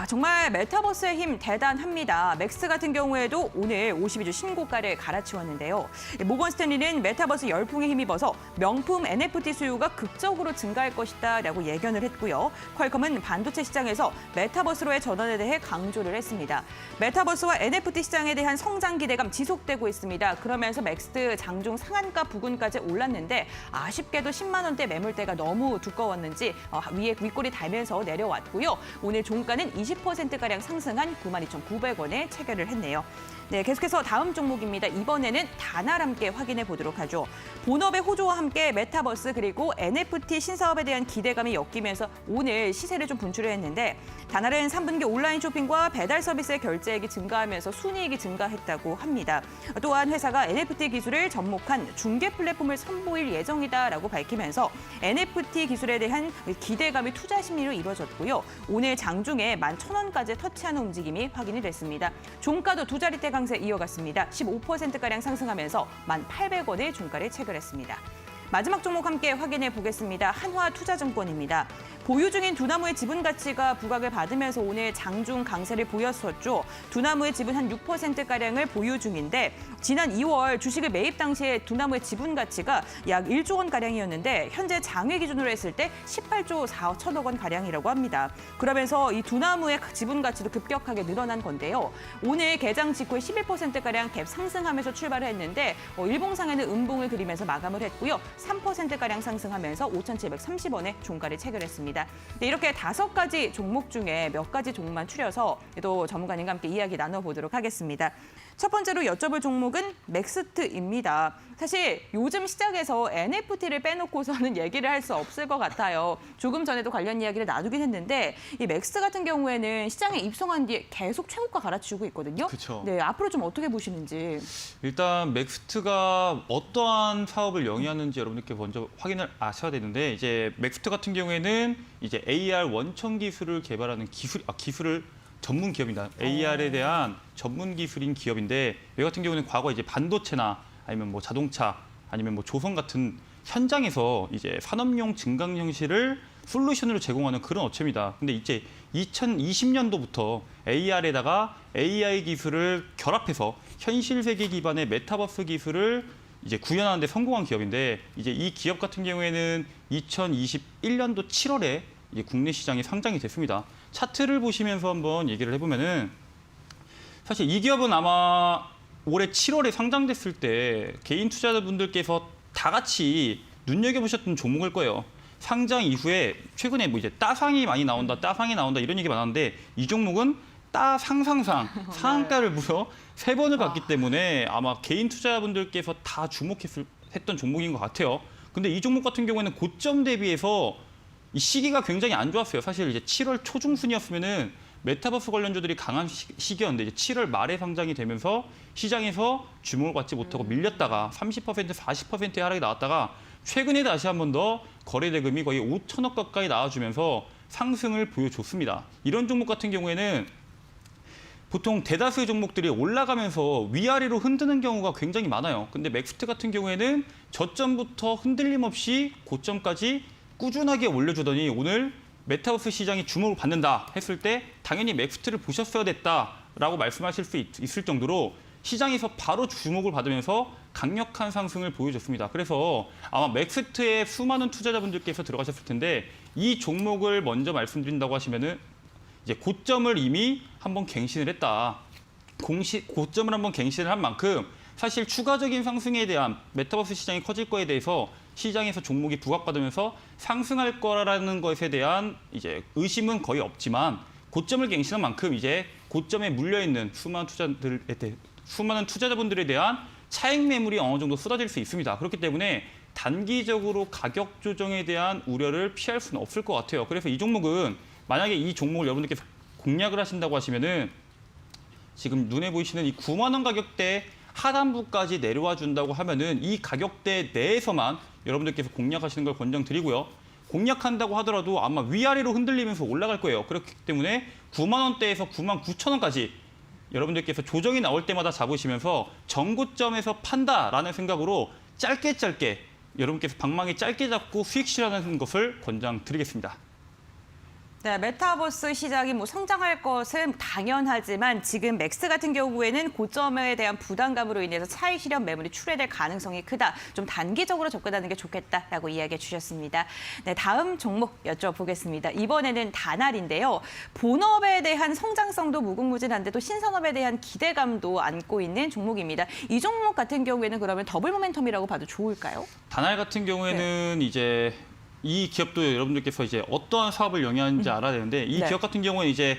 정말 메타버스의 힘 대단합니다. 맥스 같은 경우에도 오늘 52주 신고가를 갈아치웠는데요. 모건 스탠리는 메타버스 열풍에 힘입어서 명품 NFT 수요가 극적으로 증가할 것이다라고 예견을 했고요. 퀄컴은 반도체 시장에서 메타버스로의 전환에 대해 강조를 했습니다. 메타버스와 NFT 시장에 대한 성장 기대감 지속되고 있습니다. 그러면서 맥스 장중 상한가 부근까지 올랐는데 아쉽게도 10만 원대 매물대가 너무 두꺼웠는지 위에 윗골이 달면서 내려왔고요. 오늘 종가는 20%가량 상승한 92,900원에 체결을 했네요. 네, 계속해서 다음 종목입니다. 이번에는 다날 함께 확인해 보도록 하죠. 본업의 호조와 함께 메타버스 그리고 NFT 신사업에 대한 기대감이 엮이면서 오늘 시세를 좀 분출했는데 다날은 3분기 온라인 쇼핑과 배달 서비스의 결제액이 증가하면서 순이익이 증가했다고 합니다. 또한 회사가 NFT 기술을 접목한 중개 플랫폼을 선보일 예정이다라고 밝히면서 NFT 기술에 대한 기대감이 투자 심리로 이루어졌고요. 오늘 장중에 11,000원까지 터치하는 움직임이 확인이 됐습니다. 종가도 두 자릿대 강세 이어갔습니다. 15%가량 상승하면서 1,800원의 종가를 체결했습니다. 마지막 종목 함께 확인해 보겠습니다. 한화투자증권입니다. 보유 중인 두나무의 지분 가치가 부각을 받으면서 오늘 장중 강세를 보였었죠. 두나무의 지분 한 6%가량을 보유 중인데 지난 2월 주식을 매입 당시에 두나무의 지분 가치가 약 1조 원가량이었는데 현재 장외 기준으로 했을 때 18조 4천억 원가량이라고 합니다. 그러면서 이 두나무의 지분 가치도 급격하게 늘어난 건데요. 오늘 개장 직후에 11%가량 갭 상승하면서 출발을 했는데 일봉상에는 음봉을 그리면서 마감을 했고요. 3%가량 상승하면서 5,730원에 종가를 체결했습니다. 네, 이렇게 5가지 종목 중에 몇 가지 종목만 추려서 또 전문가님과 함께 이야기 나눠보도록 하겠습니다. 첫 번째로 여쭤볼 종목은 맥스트입니다. 사실 요즘 시장에서 NFT를 빼놓고서는 얘기를 할 수 없을 것 같아요. 조금 전에도 관련 이야기를 나누긴 했는데 이 맥스 같은 경우에는 시장에 입성한 뒤에 계속 최고가 갈아치우고 있거든요.
그렇죠.
네, 앞으로 좀 어떻게 보시는지.
일단 맥스트가 어떠한 사업을 영위하는지 여러분들께 먼저 확인을 하셔야 되는데 이제 맥스트 같은 경우에는 이제 AR 원천 기술을 개발하는 기술을 전문 기업입니다. AR에 대한 전문 기술인 기업인데 이 같은 경우는 과거 이제 반도체나 아니면 뭐 자동차 아니면 뭐 조선 같은 현장에서 이제 산업용 증강 형식을 솔루션으로 제공하는 그런 업체입니다. 근데 이제 2020년도부터 AR에다가 AI 기술을 결합해서 현실 세계 기반의 메타버스 기술을 이제 구현하는 데 성공한 기업인데 이제 이 기업 같은 경우에는 2021년도 7월에 이제 국내 시장에 상장이 됐습니다. 차트를 보시면서 한번 얘기를 해보면은 사실 이 기업은 아마 올해 7월에 상장됐을 때 개인 투자자분들께서 다 같이 눈여겨보셨던 종목일 거예요. 상장 이후에 최근에 뭐 이제 따상이 많이 나온다, 따상이 나온다 이런 얘기 많았는데 이 종목은 상한가를 무려 3번을 갔기 때문에 아마 개인 투자자분들께서 다 주목했던 종목인 것 같아요. 근데 이 종목 같은 경우에는 고점 대비해서 이 시기가 굉장히 안 좋았어요. 사실 이제 7월 초중순이었으면은 메타버스 관련주들이 강한 시기였는데 이제 7월 말에 상장이 되면서 시장에서 주목을 받지 못하고 밀렸다가 30%, 40%의 하락이 나왔다가 최근에 다시 한 번 더 거래 대금이 거의 5천억 가까이 나와주면서 상승을 보여줬습니다. 이런 종목 같은 경우에는 보통 대다수의 종목들이 올라가면서 위아래로 흔드는 경우가 굉장히 많아요. 근데 맥스트 같은 경우에는 저점부터 흔들림 없이 고점까지 꾸준하게 올려주더니 오늘 메타버스 시장이 주목을 받는다 했을 때 당연히 맥스트를 보셨어야 됐다라고 말씀하실 수 있을 정도로 시장에서 바로 주목을 받으면서 강력한 상승을 보여줬습니다. 그래서 아마 맥스트에 수많은 투자자분들께서 들어가셨을 텐데 이 종목을 먼저 말씀드린다고 하시면은 이제 고점을 이미 한번 갱신을 했다. 고점을 한번 갱신을 한 만큼 사실 추가적인 상승에 대한 메타버스 시장이 커질 거에 대해서 시장에서 종목이 부각받으면서 상승할 거라는 것에 대한 이제 의심은 거의 없지만 고점을 갱신한 만큼 이제 고점에 물려 있는 수많은 투자자분들에 대한 차익 매물이 어느 정도 쏟아질 수 있습니다. 그렇기 때문에 단기적으로 가격 조정에 대한 우려를 피할 수는 없을 것 같아요. 그래서 이 종목은 만약에 이 종목을 여러분들께서 공략을 하신다고 하시면은 지금 눈에 보이시는 이 9만 원 가격대 하단부까지 내려와 준다고 하면은 이 가격대 내에서만 여러분들께서 공략하시는 걸 권장드리고요. 공략한다고 하더라도 아마 위아래로 흔들리면서 올라갈 거예요. 그렇기 때문에 9만 원대에서 9만 9천 원까지 여러분들께서 조정이 나올 때마다 잡으시면서 정고점에서 판다라는 생각으로 짧게 여러분께서 방망이 짧게 잡고 수익 실현하는 것을 권장드리겠습니다.
네, 메타버스 시장이 성장할 것은 당연하지만 지금 맥스 같은 경우에는 고점에 대한 부담감으로 인해서 차익 실현 매물이 출회될 가능성이 크다. 좀 단기적으로 접근하는 게 좋겠다라고 이야기해 주셨습니다. 네, 다음 종목 여쭤보겠습니다. 이번에는 다날인데요. 본업에 대한 성장성도 무궁무진한데 또 신산업에 대한 기대감도 안고 있는 종목입니다. 이 종목 같은 경우에는 그러면 더블 모멘텀이라고 봐도 좋을까요?
다날 같은 경우에는 이제 이 기업도 여러분들께서 이제 어떠한 사업을 영위하는지 알아야 되는데 이 기업 같은 경우는 이제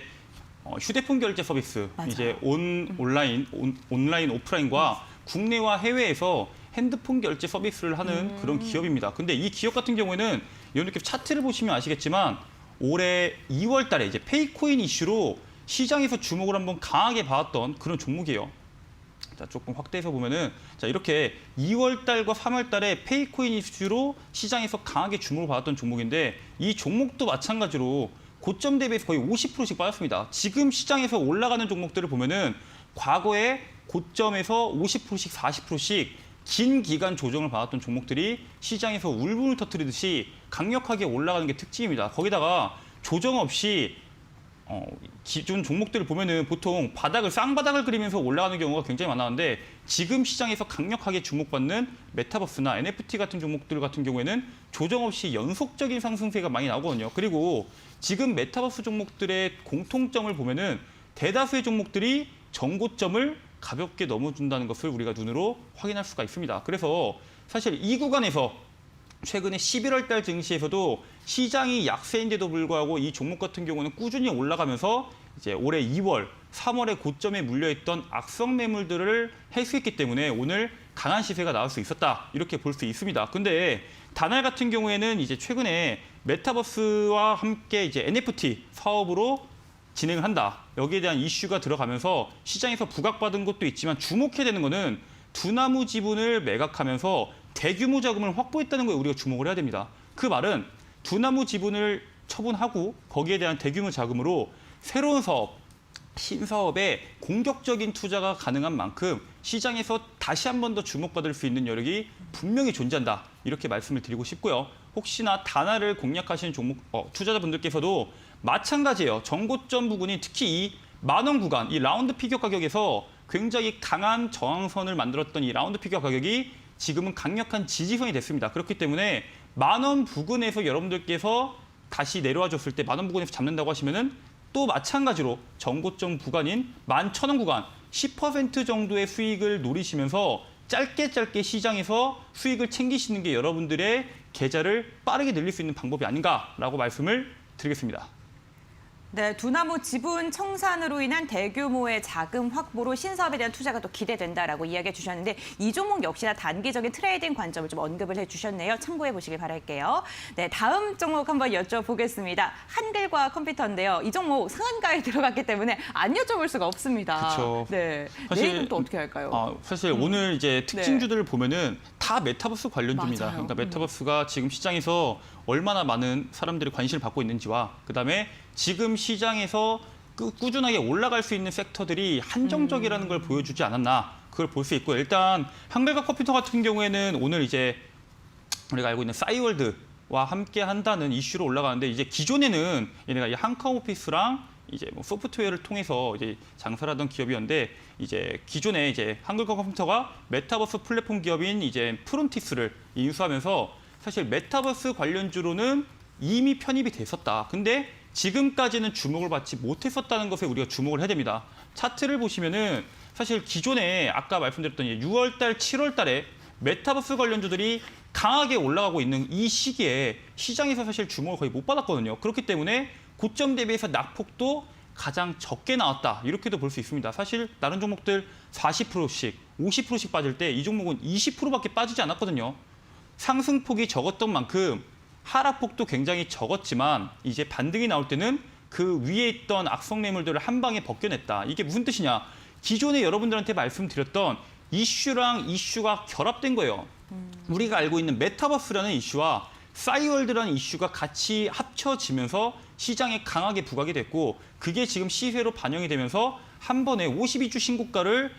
휴대폰 결제 서비스,
맞아요.
이제 온라인, 오프라인과 국내와 해외에서 핸드폰 결제 서비스를 하는 그런 기업입니다. 근데 이 기업 같은 경우에는 이렇게 차트를 보시면 아시겠지만 올해 2월 달에 이제 페이코인 이슈로 시장에서 주목을 한번 강하게 받았던 그런 종목이에요. 자, 조금 확대해서 보면은 자, 이렇게 2월 달과 3월 달에 페이코인 이슈로 시장에서 강하게 주목을 받았던 종목인데 이 종목도 마찬가지로 고점 대비해서 거의 50%씩 빠졌습니다. 지금 시장에서 올라가는 종목들을 보면은 과거에 고점에서 50%씩 40%씩 긴 기간 조정을 받았던 종목들이 시장에서 울분을 터뜨리듯이 강력하게 올라가는 게 특징입니다. 거기다가 조정 없이 기존 종목들을 보면은 보통 쌍바닥을 그리면서 올라가는 경우가 굉장히 많았는데 지금 시장에서 강력하게 주목받는 메타버스나 NFT 같은 종목들 같은 경우에는 조정 없이 연속적인 상승세가 많이 나오거든요. 그리고 지금 메타버스 종목들의 공통점을 보면은 대다수의 종목들이 정고점을 가볍게 넘어준다는 것을 우리가 눈으로 확인할 수가 있습니다. 그래서 사실 이 구간에서 최근에 11월 달 증시에서도 시장이 약세인데도 불구하고 이 종목 같은 경우는 꾸준히 올라가면서 이제 올해 2월, 3월에 고점에 물려있던 악성 매물들을 해소했기 때문에 오늘 강한 시세가 나올 수 있었다. 이렇게 볼 수 있습니다. 근데 다날 같은 경우에는 이제 최근에 메타버스와 함께 이제 NFT 사업으로 진행을 한다. 여기에 대한 이슈가 들어가면서 시장에서 부각받은 것도 있지만 주목해야 되는 거는 두나무 지분을 매각하면서 대규모 자금을 확보했다는 거에 우리가 주목을 해야 됩니다. 그 말은 두나무 지분을 처분하고 거기에 대한 대규모 자금으로 새로운 사업, 신사업에 공격적인 투자가 가능한 만큼 시장에서 다시 한 번 더 주목받을 수 있는 여력이 분명히 존재한다. 이렇게 말씀을 드리고 싶고요. 혹시나 다나를 공략하시는 투자자분들께서도 마찬가지예요. 정고점 부근이 특히 이 만원 구간, 이 라운드 피겨 가격에서 굉장히 강한 저항선을 만들었던 이 라운드 피겨 가격이 지금은 강력한 지지선이 됐습니다. 그렇기 때문에 만원 부근에서 여러분들께서 다시 내려와 줬을 때 만원 부근에서 잡는다고 하시면은 또 마찬가지로 정고점 구간인 11,000원 구간 10% 정도의 수익을 노리시면서 짧게 시장에서 수익을 챙기시는 게 여러분들의 계좌를 빠르게 늘릴 수 있는 방법이 아닌가라고 말씀을 드리겠습니다.
네, 두나무 지분 청산으로 인한 대규모의 자금 확보로 신사업에 대한 투자가 또 기대된다라고 이야기해 주셨는데 이 종목 역시나 단기적인 트레이딩 관점을 좀 언급을 해주셨네요. 참고해 보시길 바랄게요. 네, 다음 종목 한번 여쭤보겠습니다. 한글과 컴퓨터인데요. 이 종목 상한가에 들어갔기 때문에 안 여쭤볼 수가 없습니다.
그렇죠.
네,
사실,
내일은 또 어떻게 할까요?
사실 오늘 이제 특징주들을 보면은 다 메타버스 관련주입니다.
맞아요.
그러니까 메타버스가 지금 시장에서 얼마나 많은 사람들이 관심을 받고 있는지와 그다음에 지금 시장에서 꾸준하게 올라갈 수 있는 섹터들이 한정적이라는 걸 보여주지 않았나 그걸 볼 수 있고 일단 한글과 컴퓨터 같은 경우에는 오늘 이제 우리가 알고 있는 싸이월드와 함께 한다는 이슈로 올라가는데 이제 기존에는 얘네가 이 한카오피스랑 이제 뭐 소프트웨어를 통해서 이제 장사를 하던 기업이었는데 이제 기존에 이제 한글과 컴퓨터가 메타버스 플랫폼 기업인 이제 프론티스를 인수하면서 사실 메타버스 관련주로는 이미 편입이 됐었다. 근데 지금까지는 주목을 받지 못했었다는 것에 우리가 주목을 해야 됩니다. 차트를 보시면은 사실 기존에 아까 말씀드렸던 6월 달, 7월 달에 메타버스 관련주들이 강하게 올라가고 있는 이 시기에 시장에서 사실 주목을 거의 못 받았거든요. 그렇기 때문에 고점 대비해서 낙폭도 가장 적게 나왔다. 이렇게도 볼 수 있습니다. 사실 다른 종목들 40%씩, 50%씩 빠질 때 이 종목은 20%밖에 빠지지 않았거든요. 상승폭이 적었던 만큼 하락폭도 굉장히 적었지만 이제 반등이 나올 때는 그 위에 있던 악성 매물들을 한 방에 벗겨냈다. 이게 무슨 뜻이냐? 기존에 여러분들한테 말씀드렸던 이슈랑 이슈가 결합된 거예요. 우리가 알고 있는 메타버스라는 이슈와 싸이월드라는 이슈가 같이 합쳐지면서 시장에 강하게 부각이 됐고 그게 지금 시세로 반영이 되면서 한 번에 52주 신고가를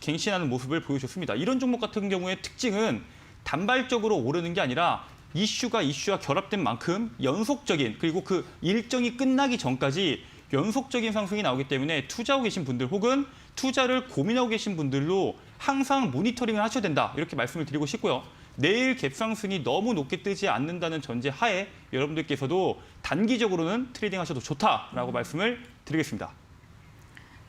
갱신하는 모습을 보여줬습니다. 이런 종목 같은 경우의 특징은 단발적으로 오르는 게 아니라 이슈와 결합된 만큼 연속적인 그리고 그 일정이 끝나기 전까지 연속적인 상승이 나오기 때문에 투자하고 계신 분들 혹은 투자를 고민하고 계신 분들도 항상 모니터링을 하셔야 된다. 이렇게 말씀을 드리고 싶고요. 내일 갭상승이 너무 높게 뜨지 않는다는 전제 하에 여러분들께서도 단기적으로는 트레이딩 하셔도 좋다라고 말씀을 드리겠습니다.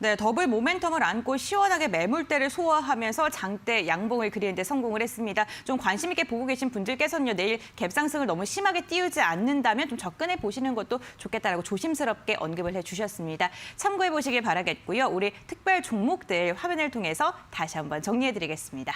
네, 더블 모멘텀을 안고 시원하게 매물대를 소화하면서 장대 양봉을 그리는 데 성공을 했습니다. 좀 관심 있게 보고 계신 분들께서는요, 내일 갭상승을 너무 심하게 띄우지 않는다면 좀 접근해 보시는 것도 좋겠다라고 조심스럽게 언급을 해주셨습니다. 참고해 보시길 바라겠고요. 우리 특별 종목들 화면을 통해서 다시 한번 정리해 드리겠습니다.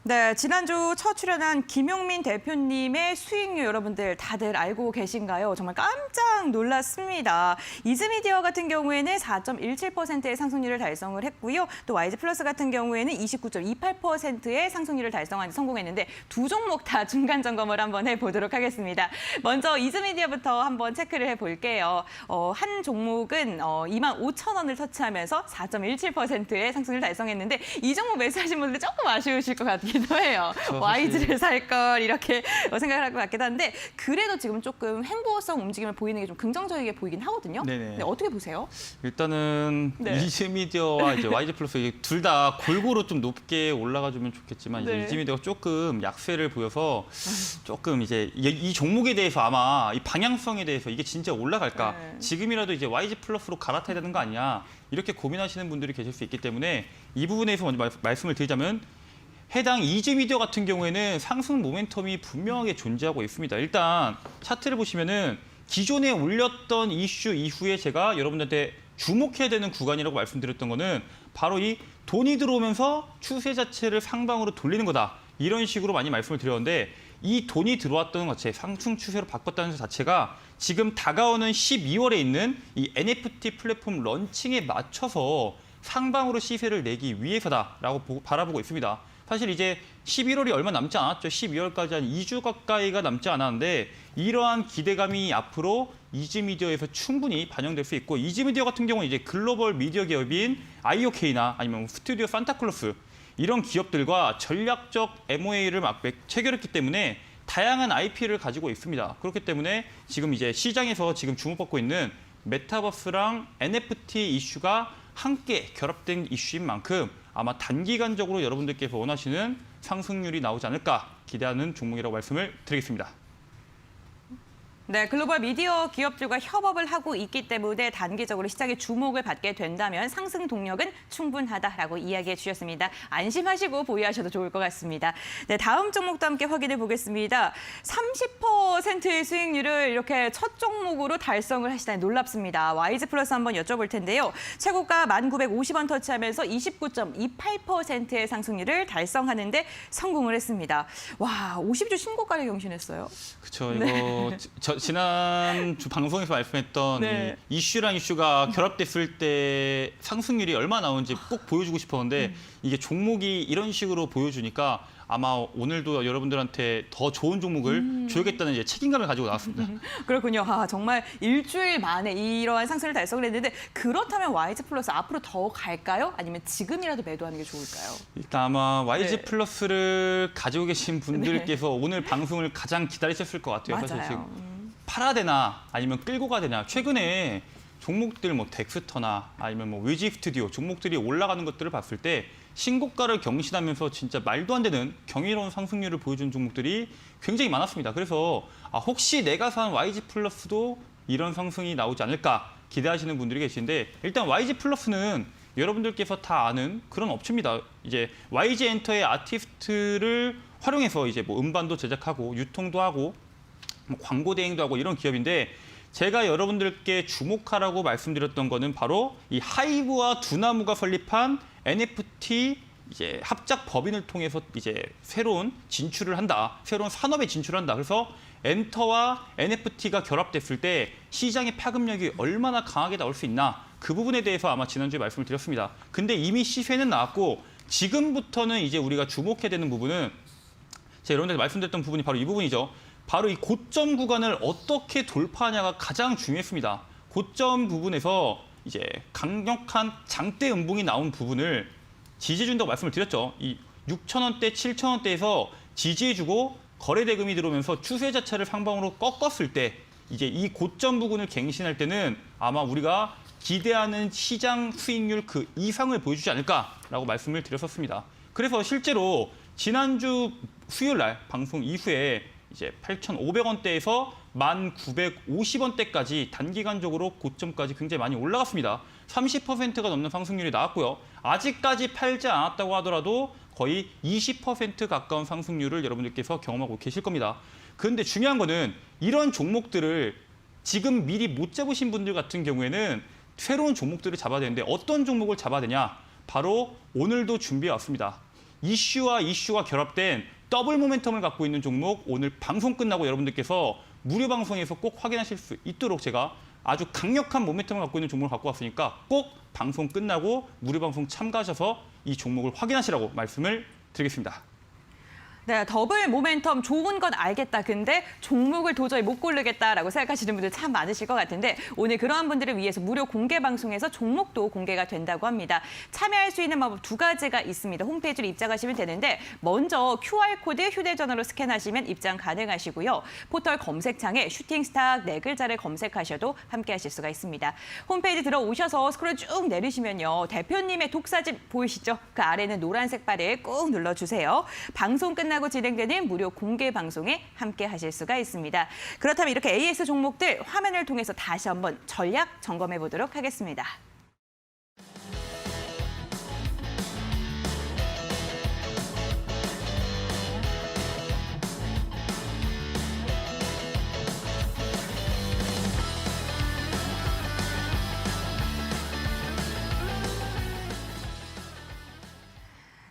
네, 지난주 첫 출연한 김용민 대표님의 수익률 여러분들 다들 알고 계신가요? 정말 깜짝 놀랐습니다. 이즈미디어 같은 경우에는 4.17%의 상승률을 달성을 했고요. 또 YG 플러스 같은 경우에는 29.28%의 상승률을 달성하는 성공했는데 두 종목 다 중간 점검을 한번 해보도록 하겠습니다. 먼저 이즈미디어부터 한번 체크를 해볼게요. 한 종목은 25,000원을 터치하면서 4.17%의 상승률을 달성했는데 이 종목 매수하신 분들 조금 아쉬우실 것 같아요. 기도 해요. YG를 살 걸 이렇게 생각을 할 것 같기도 한데 그래도 지금 조금 횡보성 움직임을 보이는 게 좀 긍정적이게 보이긴 하거든요.
네네.
네, 어떻게 보세요?
일단은
네.
이즈미디어와 이제 YG 플러스 둘 다 골고루 좀 높게 올라가주면 좋겠지만
네.
이제 이즈미디어가 조금 약세를 보여서 조금 이제 이 종목에 대해서 아마 이 방향성에 대해서 이게 진짜 올라갈까?
네.
지금이라도 이제 YG 플러스로 갈아타야 되는 거 아니냐? 이렇게 고민하시는 분들이 계실 수 있기 때문에 이 부분에서 먼저 말씀을 드리자면 해당 이즈미디어 같은 경우에는 상승 모멘텀이 분명하게 존재하고 있습니다. 일단 차트를 보시면은 기존에 올렸던 이슈 이후에 제가 여러분들한테 주목해야 되는 구간이라고 말씀드렸던 거는 바로 이 돈이 들어오면서 추세 자체를 상방으로 돌리는 거다. 이런 식으로 많이 말씀을 드렸는데 이 돈이 들어왔던 것 자체, 상승 추세로 바꿨다는 것 자체가 지금 다가오는 12월에 있는 이 NFT 플랫폼 런칭에 맞춰서 상방으로 시세를 내기 위해서다라고 바라보고 있습니다. 사실 이제 11월이 얼마 남지 않았죠. 12월까지 한 2주 가까이가 남지 않았는데 이러한 기대감이 앞으로 이즈미디어에서 충분히 반영될 수 있고 이즈미디어 같은 경우는 이제 글로벌 미디어 기업인 IOK나 아니면 스튜디오 산타클로스 이런 기업들과 전략적 MOA를 체결했기 때문에 다양한 IP를 가지고 있습니다. 그렇기 때문에 지금 이제 시장에서 지금 주목받고 있는 메타버스랑 NFT 이슈가 함께 결합된 이슈인 만큼 아마 단기간적으로 여러분들께서 원하시는 상승률이 나오지 않을까 기대하는 종목이라고 말씀을 드리겠습니다.
네, 글로벌 미디어 기업들과 협업을 하고 있기 때문에 단기적으로 시장의 주목을 받게 된다면 상승 동력은 충분하다라고 이야기해 주셨습니다. 안심하시고 보유하셔도 좋을 것 같습니다. 네, 다음 종목도 함께 확인해 보겠습니다. 30%의 수익률을 이렇게 첫 종목으로 달성을 하시다니 놀랍습니다. YG 플러스 한번 여쭤볼 텐데요. 최고가 1,950원 터치하면서 29.28%의 상승률을 달성하는데 성공을 했습니다. 와, 50주 신고가를 경신했어요.
그렇죠. 이거 지난 주 방송에서 말씀했던
네.
이 이슈랑 이슈가 결합됐을 때 상승률이 얼마나 나오는지 꼭 보여주고 싶었는데 이게 종목이 이런 식으로 보여주니까 아마 오늘도 여러분들한테 더 좋은 종목을 줘야겠다는 이제 책임감을 가지고 나왔습니다.
그렇군요. 정말 일주일 만에 이러한 상승을 달성을 했는데 그렇다면 YG 플러스 앞으로 더 갈까요? 아니면 지금이라도 매도하는 게 좋을까요?
일단 아마 YG
네.
플러스를 가지고 계신 분들께서 오늘 방송을 가장 기다리셨을 것 같아요. 사실
맞아요.
지금 팔아야 되나 아니면 끌고 가야 되나. 최근에 종목들 뭐 덱스터나 아니면 뭐 위지 스튜디오 종목들이 올라가는 것들을 봤을 때 신고가를 경신하면서 진짜 말도 안 되는 경이로운 상승률을 보여준 종목들이 굉장히 많았습니다. 그래서 혹시 내가 산 YG 플러스도 이런 상승이 나오지 않을까 기대하시는 분들이 계신데 일단 YG 플러스는 여러분들께서 다 아는 그런 업체입니다. 이제 YG 엔터의 아티스트를 활용해서 이제 뭐 음반도 제작하고 유통도 하고 뭐 광고 대행도 하고 이런 기업인데 제가 여러분들께 주목하라고 말씀드렸던 거는 바로 이 하이브와 두나무가 설립한 NFT 이제 합작 법인을 통해서 이제 새로운 진출을 한다. 새로운 산업에 진출한다. 그래서 엔터와 NFT가 결합됐을 때 시장의 파급력이 얼마나 강하게 나올 수 있나. 그 부분에 대해서 아마 지난주에 말씀을 드렸습니다. 근데 이미 시세는 나왔고 지금부터는 이제 우리가 주목해야 되는 부분은 제가 여러분들께 말씀드렸던 부분이 바로 이 부분이죠. 바로 이 고점 구간을 어떻게 돌파하냐가 가장 중요했습니다. 고점 부분에서 이제 강력한 장대 음봉이 나온 부분을 지지해준다고 말씀을 드렸죠. 이 6,000원대, 7,000원대에서 지지해주고 거래 대금이 들어오면서 추세 자체를 상방으로 꺾었을 때 이제 이 고점 부분을 갱신할 때는 아마 우리가 기대하는 시장 수익률 그 이상을 보여주지 않을까라고 말씀을 드렸었습니다. 그래서 실제로 지난주 수요일 날 방송 이후에 이제 8,500원대에서 1,950원대까지 단기간적으로 고점까지 굉장히 많이 올라갔습니다. 30%가 넘는 상승률이 나왔고요. 아직까지 팔지 않았다고 하더라도 거의 20% 가까운 상승률을 여러분들께서 경험하고 계실 겁니다. 그런데 중요한 거는 이런 종목들을 지금 미리 못 잡으신 분들 같은 경우에는 새로운 종목들을 잡아야 되는데 어떤 종목을 잡아야 되냐? 바로 오늘도 준비해 왔습니다. 이슈와 결합된 더블 모멘텀을 갖고 있는 종목 오늘 방송 끝나고 여러분들께서 무료 방송에서 꼭 확인하실 수 있도록 제가 아주 강력한 모멘텀을 갖고 있는 종목을 갖고 왔으니까 꼭 방송 끝나고 무료 방송 참가하셔서 이 종목을 확인하시라고 말씀을 드리겠습니다.
네, 더블 모멘텀 좋은 건 알겠다. 근데 종목을 도저히 못 고르겠다라고 생각하시는 분들 참 많으실 것 같은데 오늘 그러한 분들을 위해서 무료 공개 방송에서 종목도 공개가 된다고 합니다. 참여할 수 있는 방법 두 가지가 있습니다. 홈페이지로 입장하시면 되는데 먼저 QR코드 휴대전화로 스캔하시면 입장 가능하시고요. 포털 검색창에 슈팅스타 네 글자를 검색하셔도 함께 하실 수가 있습니다. 홈페이지 들어오셔서 스크롤 쭉 내리시면요. 대표님의 독사진 보이시죠? 그 아래는 노란색 바를 꾹 눌러주세요. 방송 끝나고 진행되는 무료 공개 방송에 함께 하실 수가 있습니다. 그렇다면 이렇게 AS 종목들 화면을 통해서 다시 한번 전략 점검해 보도록 하겠습니다.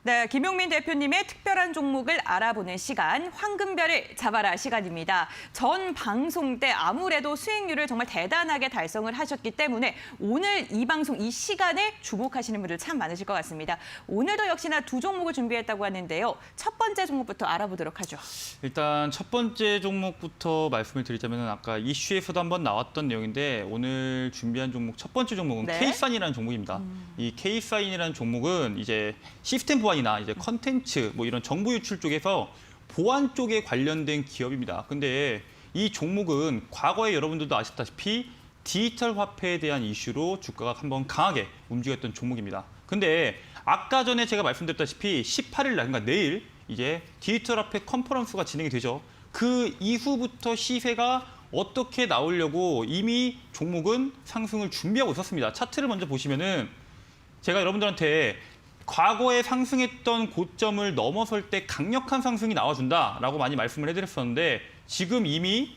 네, 김용민 대표님의 특별한 종목을 알아보는 시간, 황금별을 잡아라 시간입니다. 전 방송 때 아무래도 수익률을 정말 대단하게 달성을 하셨기 때문에 오늘 이 방송, 이 시간에 주목하시는 분들 참 많으실 것 같습니다. 오늘도 역시나 두 종목을 준비했다고 하는데요. 첫 번째 종목부터 알아보도록 하죠.
일단 첫 번째 종목부터 말씀을 드리자면 아까 이슈에서도 한번 나왔던 내용인데 오늘 준비한 종목 첫 번째 종목은
네.
K사인이라는 종목입니다. 이 K사인이라는 종목은 이제 시스템 보안이나 이제 컨텐츠 뭐 이런 정보 유출 쪽에서 보안 쪽에 관련된 기업입니다. 근데 이 종목은 과거에 여러분들도 아시다시피 디지털 화폐에 대한 이슈로 주가가 한번 강하게 움직였던 종목입니다. 근데 아까 전에 제가 말씀드렸다시피 18일 날, 그러니까 내일 이제 디지털 화폐 컨퍼런스가 진행이 되죠. 그 이후부터 시세가 어떻게 나오려고 이미 종목은 상승을 준비하고 있었습니다. 차트를 먼저 보시면은 제가 여러분들한테 과거에 상승했던 고점을 넘어설 때 강력한 상승이 나와준다라고 많이 말씀을 해드렸었는데 지금 이미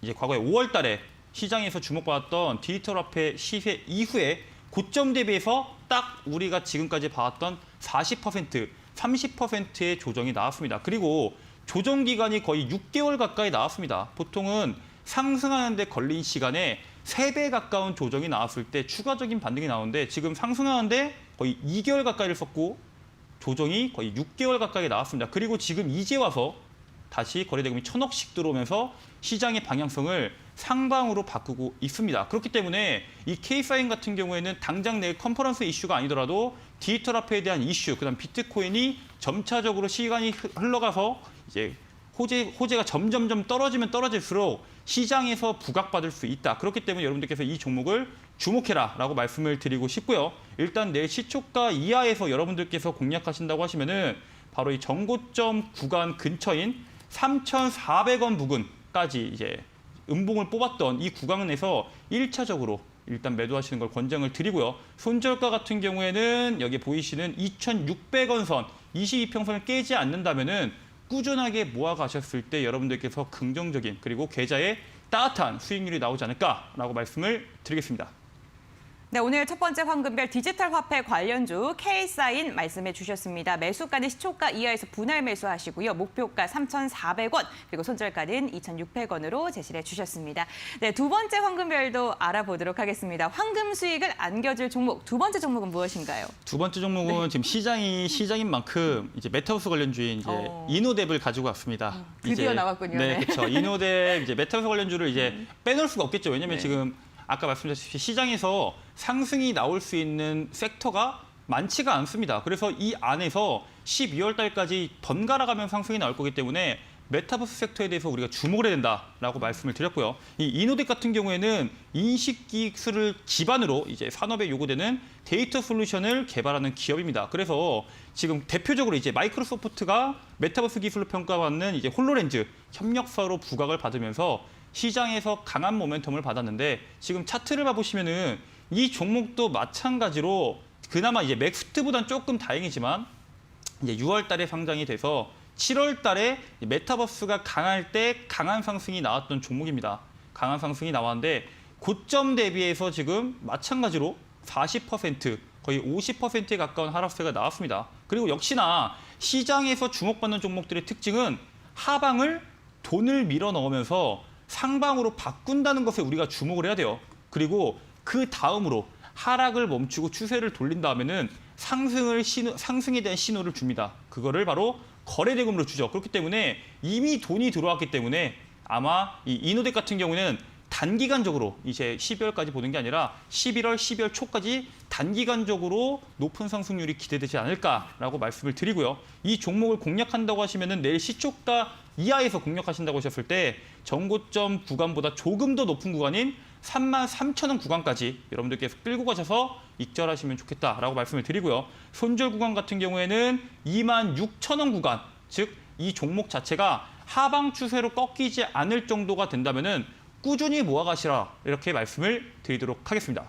이제 과거에 5월 달에 시장에서 주목받았던 디지털 화폐 시세 이후에 고점 대비해서 딱 우리가 지금까지 봐왔던 40%, 30%의 조정이 나왔습니다. 그리고 조정 기간이 거의 6개월 가까이 나왔습니다. 보통은 상승하는 데 걸린 시간에 3배 가까운 조정이 나왔을 때 추가적인 반등이 나오는데 지금 상승하는데 거의 2개월 가까이를 썼고 조정이 거의 6개월 가까이 나왔습니다. 그리고 지금 이제 와서 다시 거래대금이 1,000억씩 들어오면서 시장의 방향성을 상방으로 바꾸고 있습니다. 그렇기 때문에 이 K사인 같은 경우에는 당장 내일 컨퍼런스 이슈가 아니더라도 디지털 화폐에 대한 이슈, 그다음 비트코인이 점차적으로 시간이 흘러가서 이제 호재가 점점점 떨어지면 떨어질수록 시장에서 부각받을 수 있다. 그렇기 때문에 여러분들께서 이 종목을 주목해라라고 말씀을 드리고 싶고요. 일단 내일 시초가 이하에서 여러분들께서 공략하신다고 하시면은 바로 이 정고점 구간 근처인 3,400원 부근까지 이제 음봉을 뽑았던 이 구간에서 1차적으로 일단 매도하시는 걸 권장을 드리고요. 손절가 같은 경우에는 여기 보이시는 2,600원 선, 22평선을 깨지 않는다면은 꾸준하게 모아가셨을 때 여러분들께서 긍정적인 그리고 계좌에 따뜻한 수익률이 나오지 않을까라고 말씀을 드리겠습니다.
네, 오늘 첫 번째 황금별 디지털 화폐 관련주 K사인 말씀해 주셨습니다. 매수가는 시초가 이하에서 분할 매수하시고요. 목표가 3,400원, 그리고 손절가는 2,600원으로 제시해 주셨습니다. 네, 두 번째 황금별도 알아보도록 하겠습니다. 황금 수익을 안겨줄 종목, 두 번째 종목은 무엇인가요?
두 번째 종목은 지금 시장인 만큼 이제 메타버스 관련주인 이제 이노뎁을 가지고 왔습니다.
드디어 나왔군요.
네, 그렇죠. 이노뎁 이제 메타버스 관련주를 이제 빼놓을 수가 없겠죠. 왜냐하면
네.
지금 아까 말씀드렸듯이 시장에서 상승이 나올 수 있는 섹터가 많지가 않습니다. 그래서 이 안에서 12월 달까지 번갈아 가면 상승이 나올 거기 때문에 메타버스 섹터에 대해서 우리가 주목을 해야 된다라고 말씀을 드렸고요. 이 이노뎁 같은 경우에는 인식기술을 기반으로 이제 산업에 요구되는 데이터 솔루션을 개발하는 기업입니다. 그래서 지금 대표적으로 이제 마이크로소프트가 메타버스 기술로 평가받는 이제 홀로렌즈 협력사로 부각을 받으면서 시장에서 강한 모멘텀을 받았는데 지금 차트를 봐보시면은 이 종목도 마찬가지로 그나마 이제 맥스트보단 조금 다행이지만 이제 6월 달에 상장이 돼서 7월 달에 메타버스가 강할 때 강한 상승이 나왔던 종목입니다. 강한 상승이 나왔는데 고점 대비해서 지금 마찬가지로 40% 거의 50%에 가까운 하락세가 나왔습니다. 그리고 역시나 시장에서 주목받는 종목들의 특징은 하방을 돈을 밀어 넣으면서 상방으로 바꾼다는 것에 우리가 주목을 해야 돼요. 그리고 그 다음으로 하락을 멈추고 추세를 돌린 다음에는 상승에 대한 신호를 줍니다. 그거를 바로 거래대금으로 주죠. 그렇기 때문에 이미 돈이 들어왔기 때문에 아마 이 이노뎁 같은 경우는 단기간적으로 이제 12월까지 보는 게 아니라 11월, 12월 초까지 단기간적으로 높은 상승률이 기대되지 않을까라고 말씀을 드리고요. 이 종목을 공략한다고 하시면은 내일 시초가 이하에서 공략하신다고 하셨을 때 전고점 구간보다 조금 더 높은 구간인 33,000원 구간까지 여러분들께서 끌고 가셔서 익절하시면 좋겠다라고 말씀을 드리고요. 손절 구간 같은 경우에는 26,000원 구간, 즉 이 종목 자체가 하방 추세로 꺾이지 않을 정도가 된다면은 꾸준히 모아가시라 이렇게 말씀을 드리도록 하겠습니다.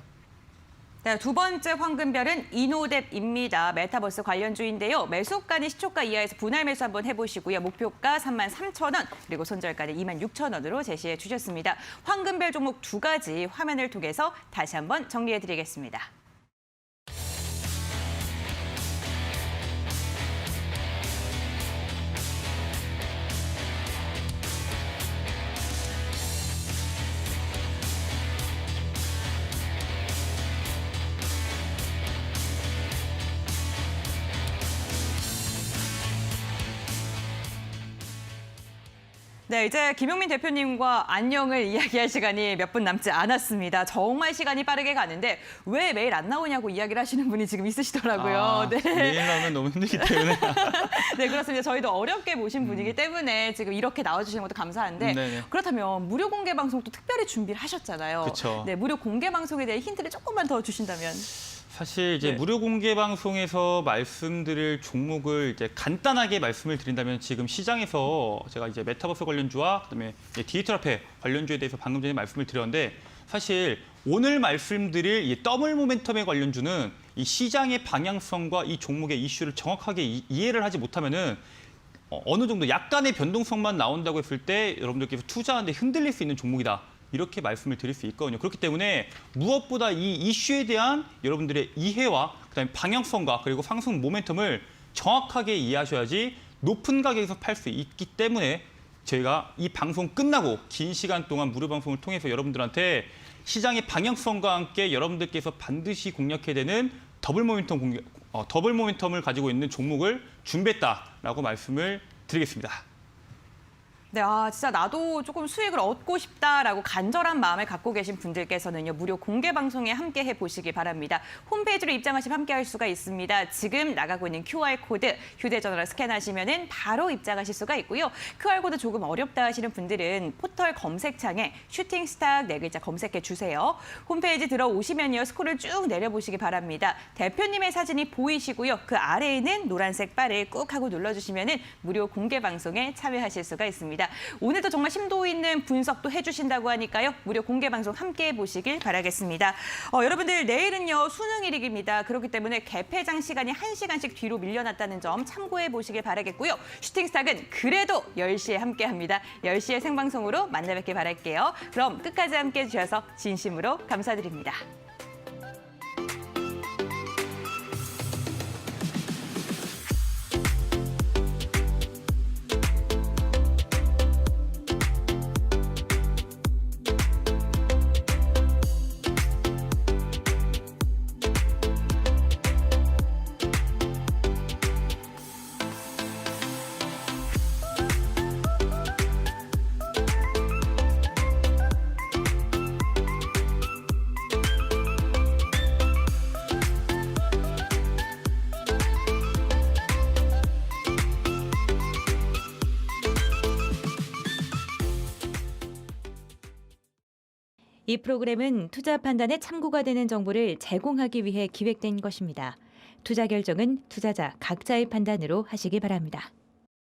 네, 두 번째 황금별은 이노뎁입니다. 메타버스 관련주인데요. 매수가는 시초가 이하에서 분할 매수 한번 해보시고요. 목표가 33,000원, 그리고 손절가는 26,000원으로 제시해 주셨습니다. 황금별 종목 두 가지 화면을 통해서 다시 한번 정리해드리겠습니다. 네, 이제 김용민 대표님과 안녕을 이야기할 시간이 몇 분 남지 않았습니다. 정말 시간이 빠르게 가는데 왜 매일 안 나오냐고 이야기를 하시는 분이 지금 있으시더라고요. 네.
매일 나오면 너무 힘들기 때문에.
네, 그렇습니다. 저희도 어렵게 모신 분이기 때문에 지금 이렇게 나와주시는 것도 감사한데
네네.
그렇다면 무료 공개 방송도 특별히 준비를 하셨잖아요.
그쵸.
네, 무료 공개 방송에 대해 힌트를 조금만 더 주신다면.
사실 이제
네.
무료 공개 방송에서 말씀드릴 종목을 이제 간단하게 말씀을 드린다면 지금 시장에서 제가 이제 메타버스 관련주와 그다음에 이제 디지털 화폐 관련주에 대해서 방금 전에 말씀을 드렸는데 사실 오늘 말씀드릴 이 더블 모멘텀의 관련주는 이 시장의 방향성과 이 종목의 이슈를 정확하게 이해를 하지 못하면은 어느 정도 약간의 변동성만 나온다고 했을 때 여러분들께서 투자하는데 흔들릴 수 있는 종목이다. 이렇게 말씀을 드릴 수 있거든요. 그렇기 때문에 무엇보다 이 이슈에 대한 여러분들의 이해와 그다음에 방향성과 그리고 상승 모멘텀을 정확하게 이해하셔야지 높은 가격에서 팔 수 있기 때문에 저희가 이 방송 끝나고 긴 시간 동안 무료 방송을 통해서 여러분들한테 시장의 방향성과 함께 여러분들께서 반드시 공략해야 되는 더블 모멘텀을 가지고 있는 종목을 준비했다라고 말씀을 드리겠습니다.
네, 진짜 나도 조금 수익을 얻고 싶다라고 간절한 마음을 갖고 계신 분들께서는요, 무료 공개 방송에 함께 해보시기 바랍니다. 홈페이지로 입장하시면 함께 할 수가 있습니다. 지금 나가고 있는 QR코드 휴대전화로 스캔하시면 바로 입장하실 수가 있고요. QR코드 조금 어렵다 하시는 분들은 포털 검색창에 슈팅스탁 네 글자 검색해 주세요. 홈페이지 들어오시면요, 스크롤 쭉 내려보시기 바랍니다. 대표님의 사진이 보이시고요. 그 아래에는 노란색 바를 꾹 하고 눌러주시면 무료 공개 방송에 참여하실 수가 있습니다. 오늘도 정말 심도 있는 분석도 해주신다고 하니까요. 무료 공개 방송 함께 보시길 바라겠습니다. 여러분들 내일은요 수능일입니다. 그렇기 때문에 개폐장 시간이 1시간씩 뒤로 밀려났다는 점 참고해 보시길 바라겠고요. 슈팅스탁은 그래도 10시에 함께합니다. 10시에 생방송으로 만나 뵙길 바랄게요. 그럼 끝까지 함께해 주셔서 진심으로 감사드립니다. 이 프로그램은 투자 판단에 참고가 되는 정보를 제공하기 위해 기획된 것입니다. 투자 결정은 투자자 각자의 판단으로 하시기 바랍니다.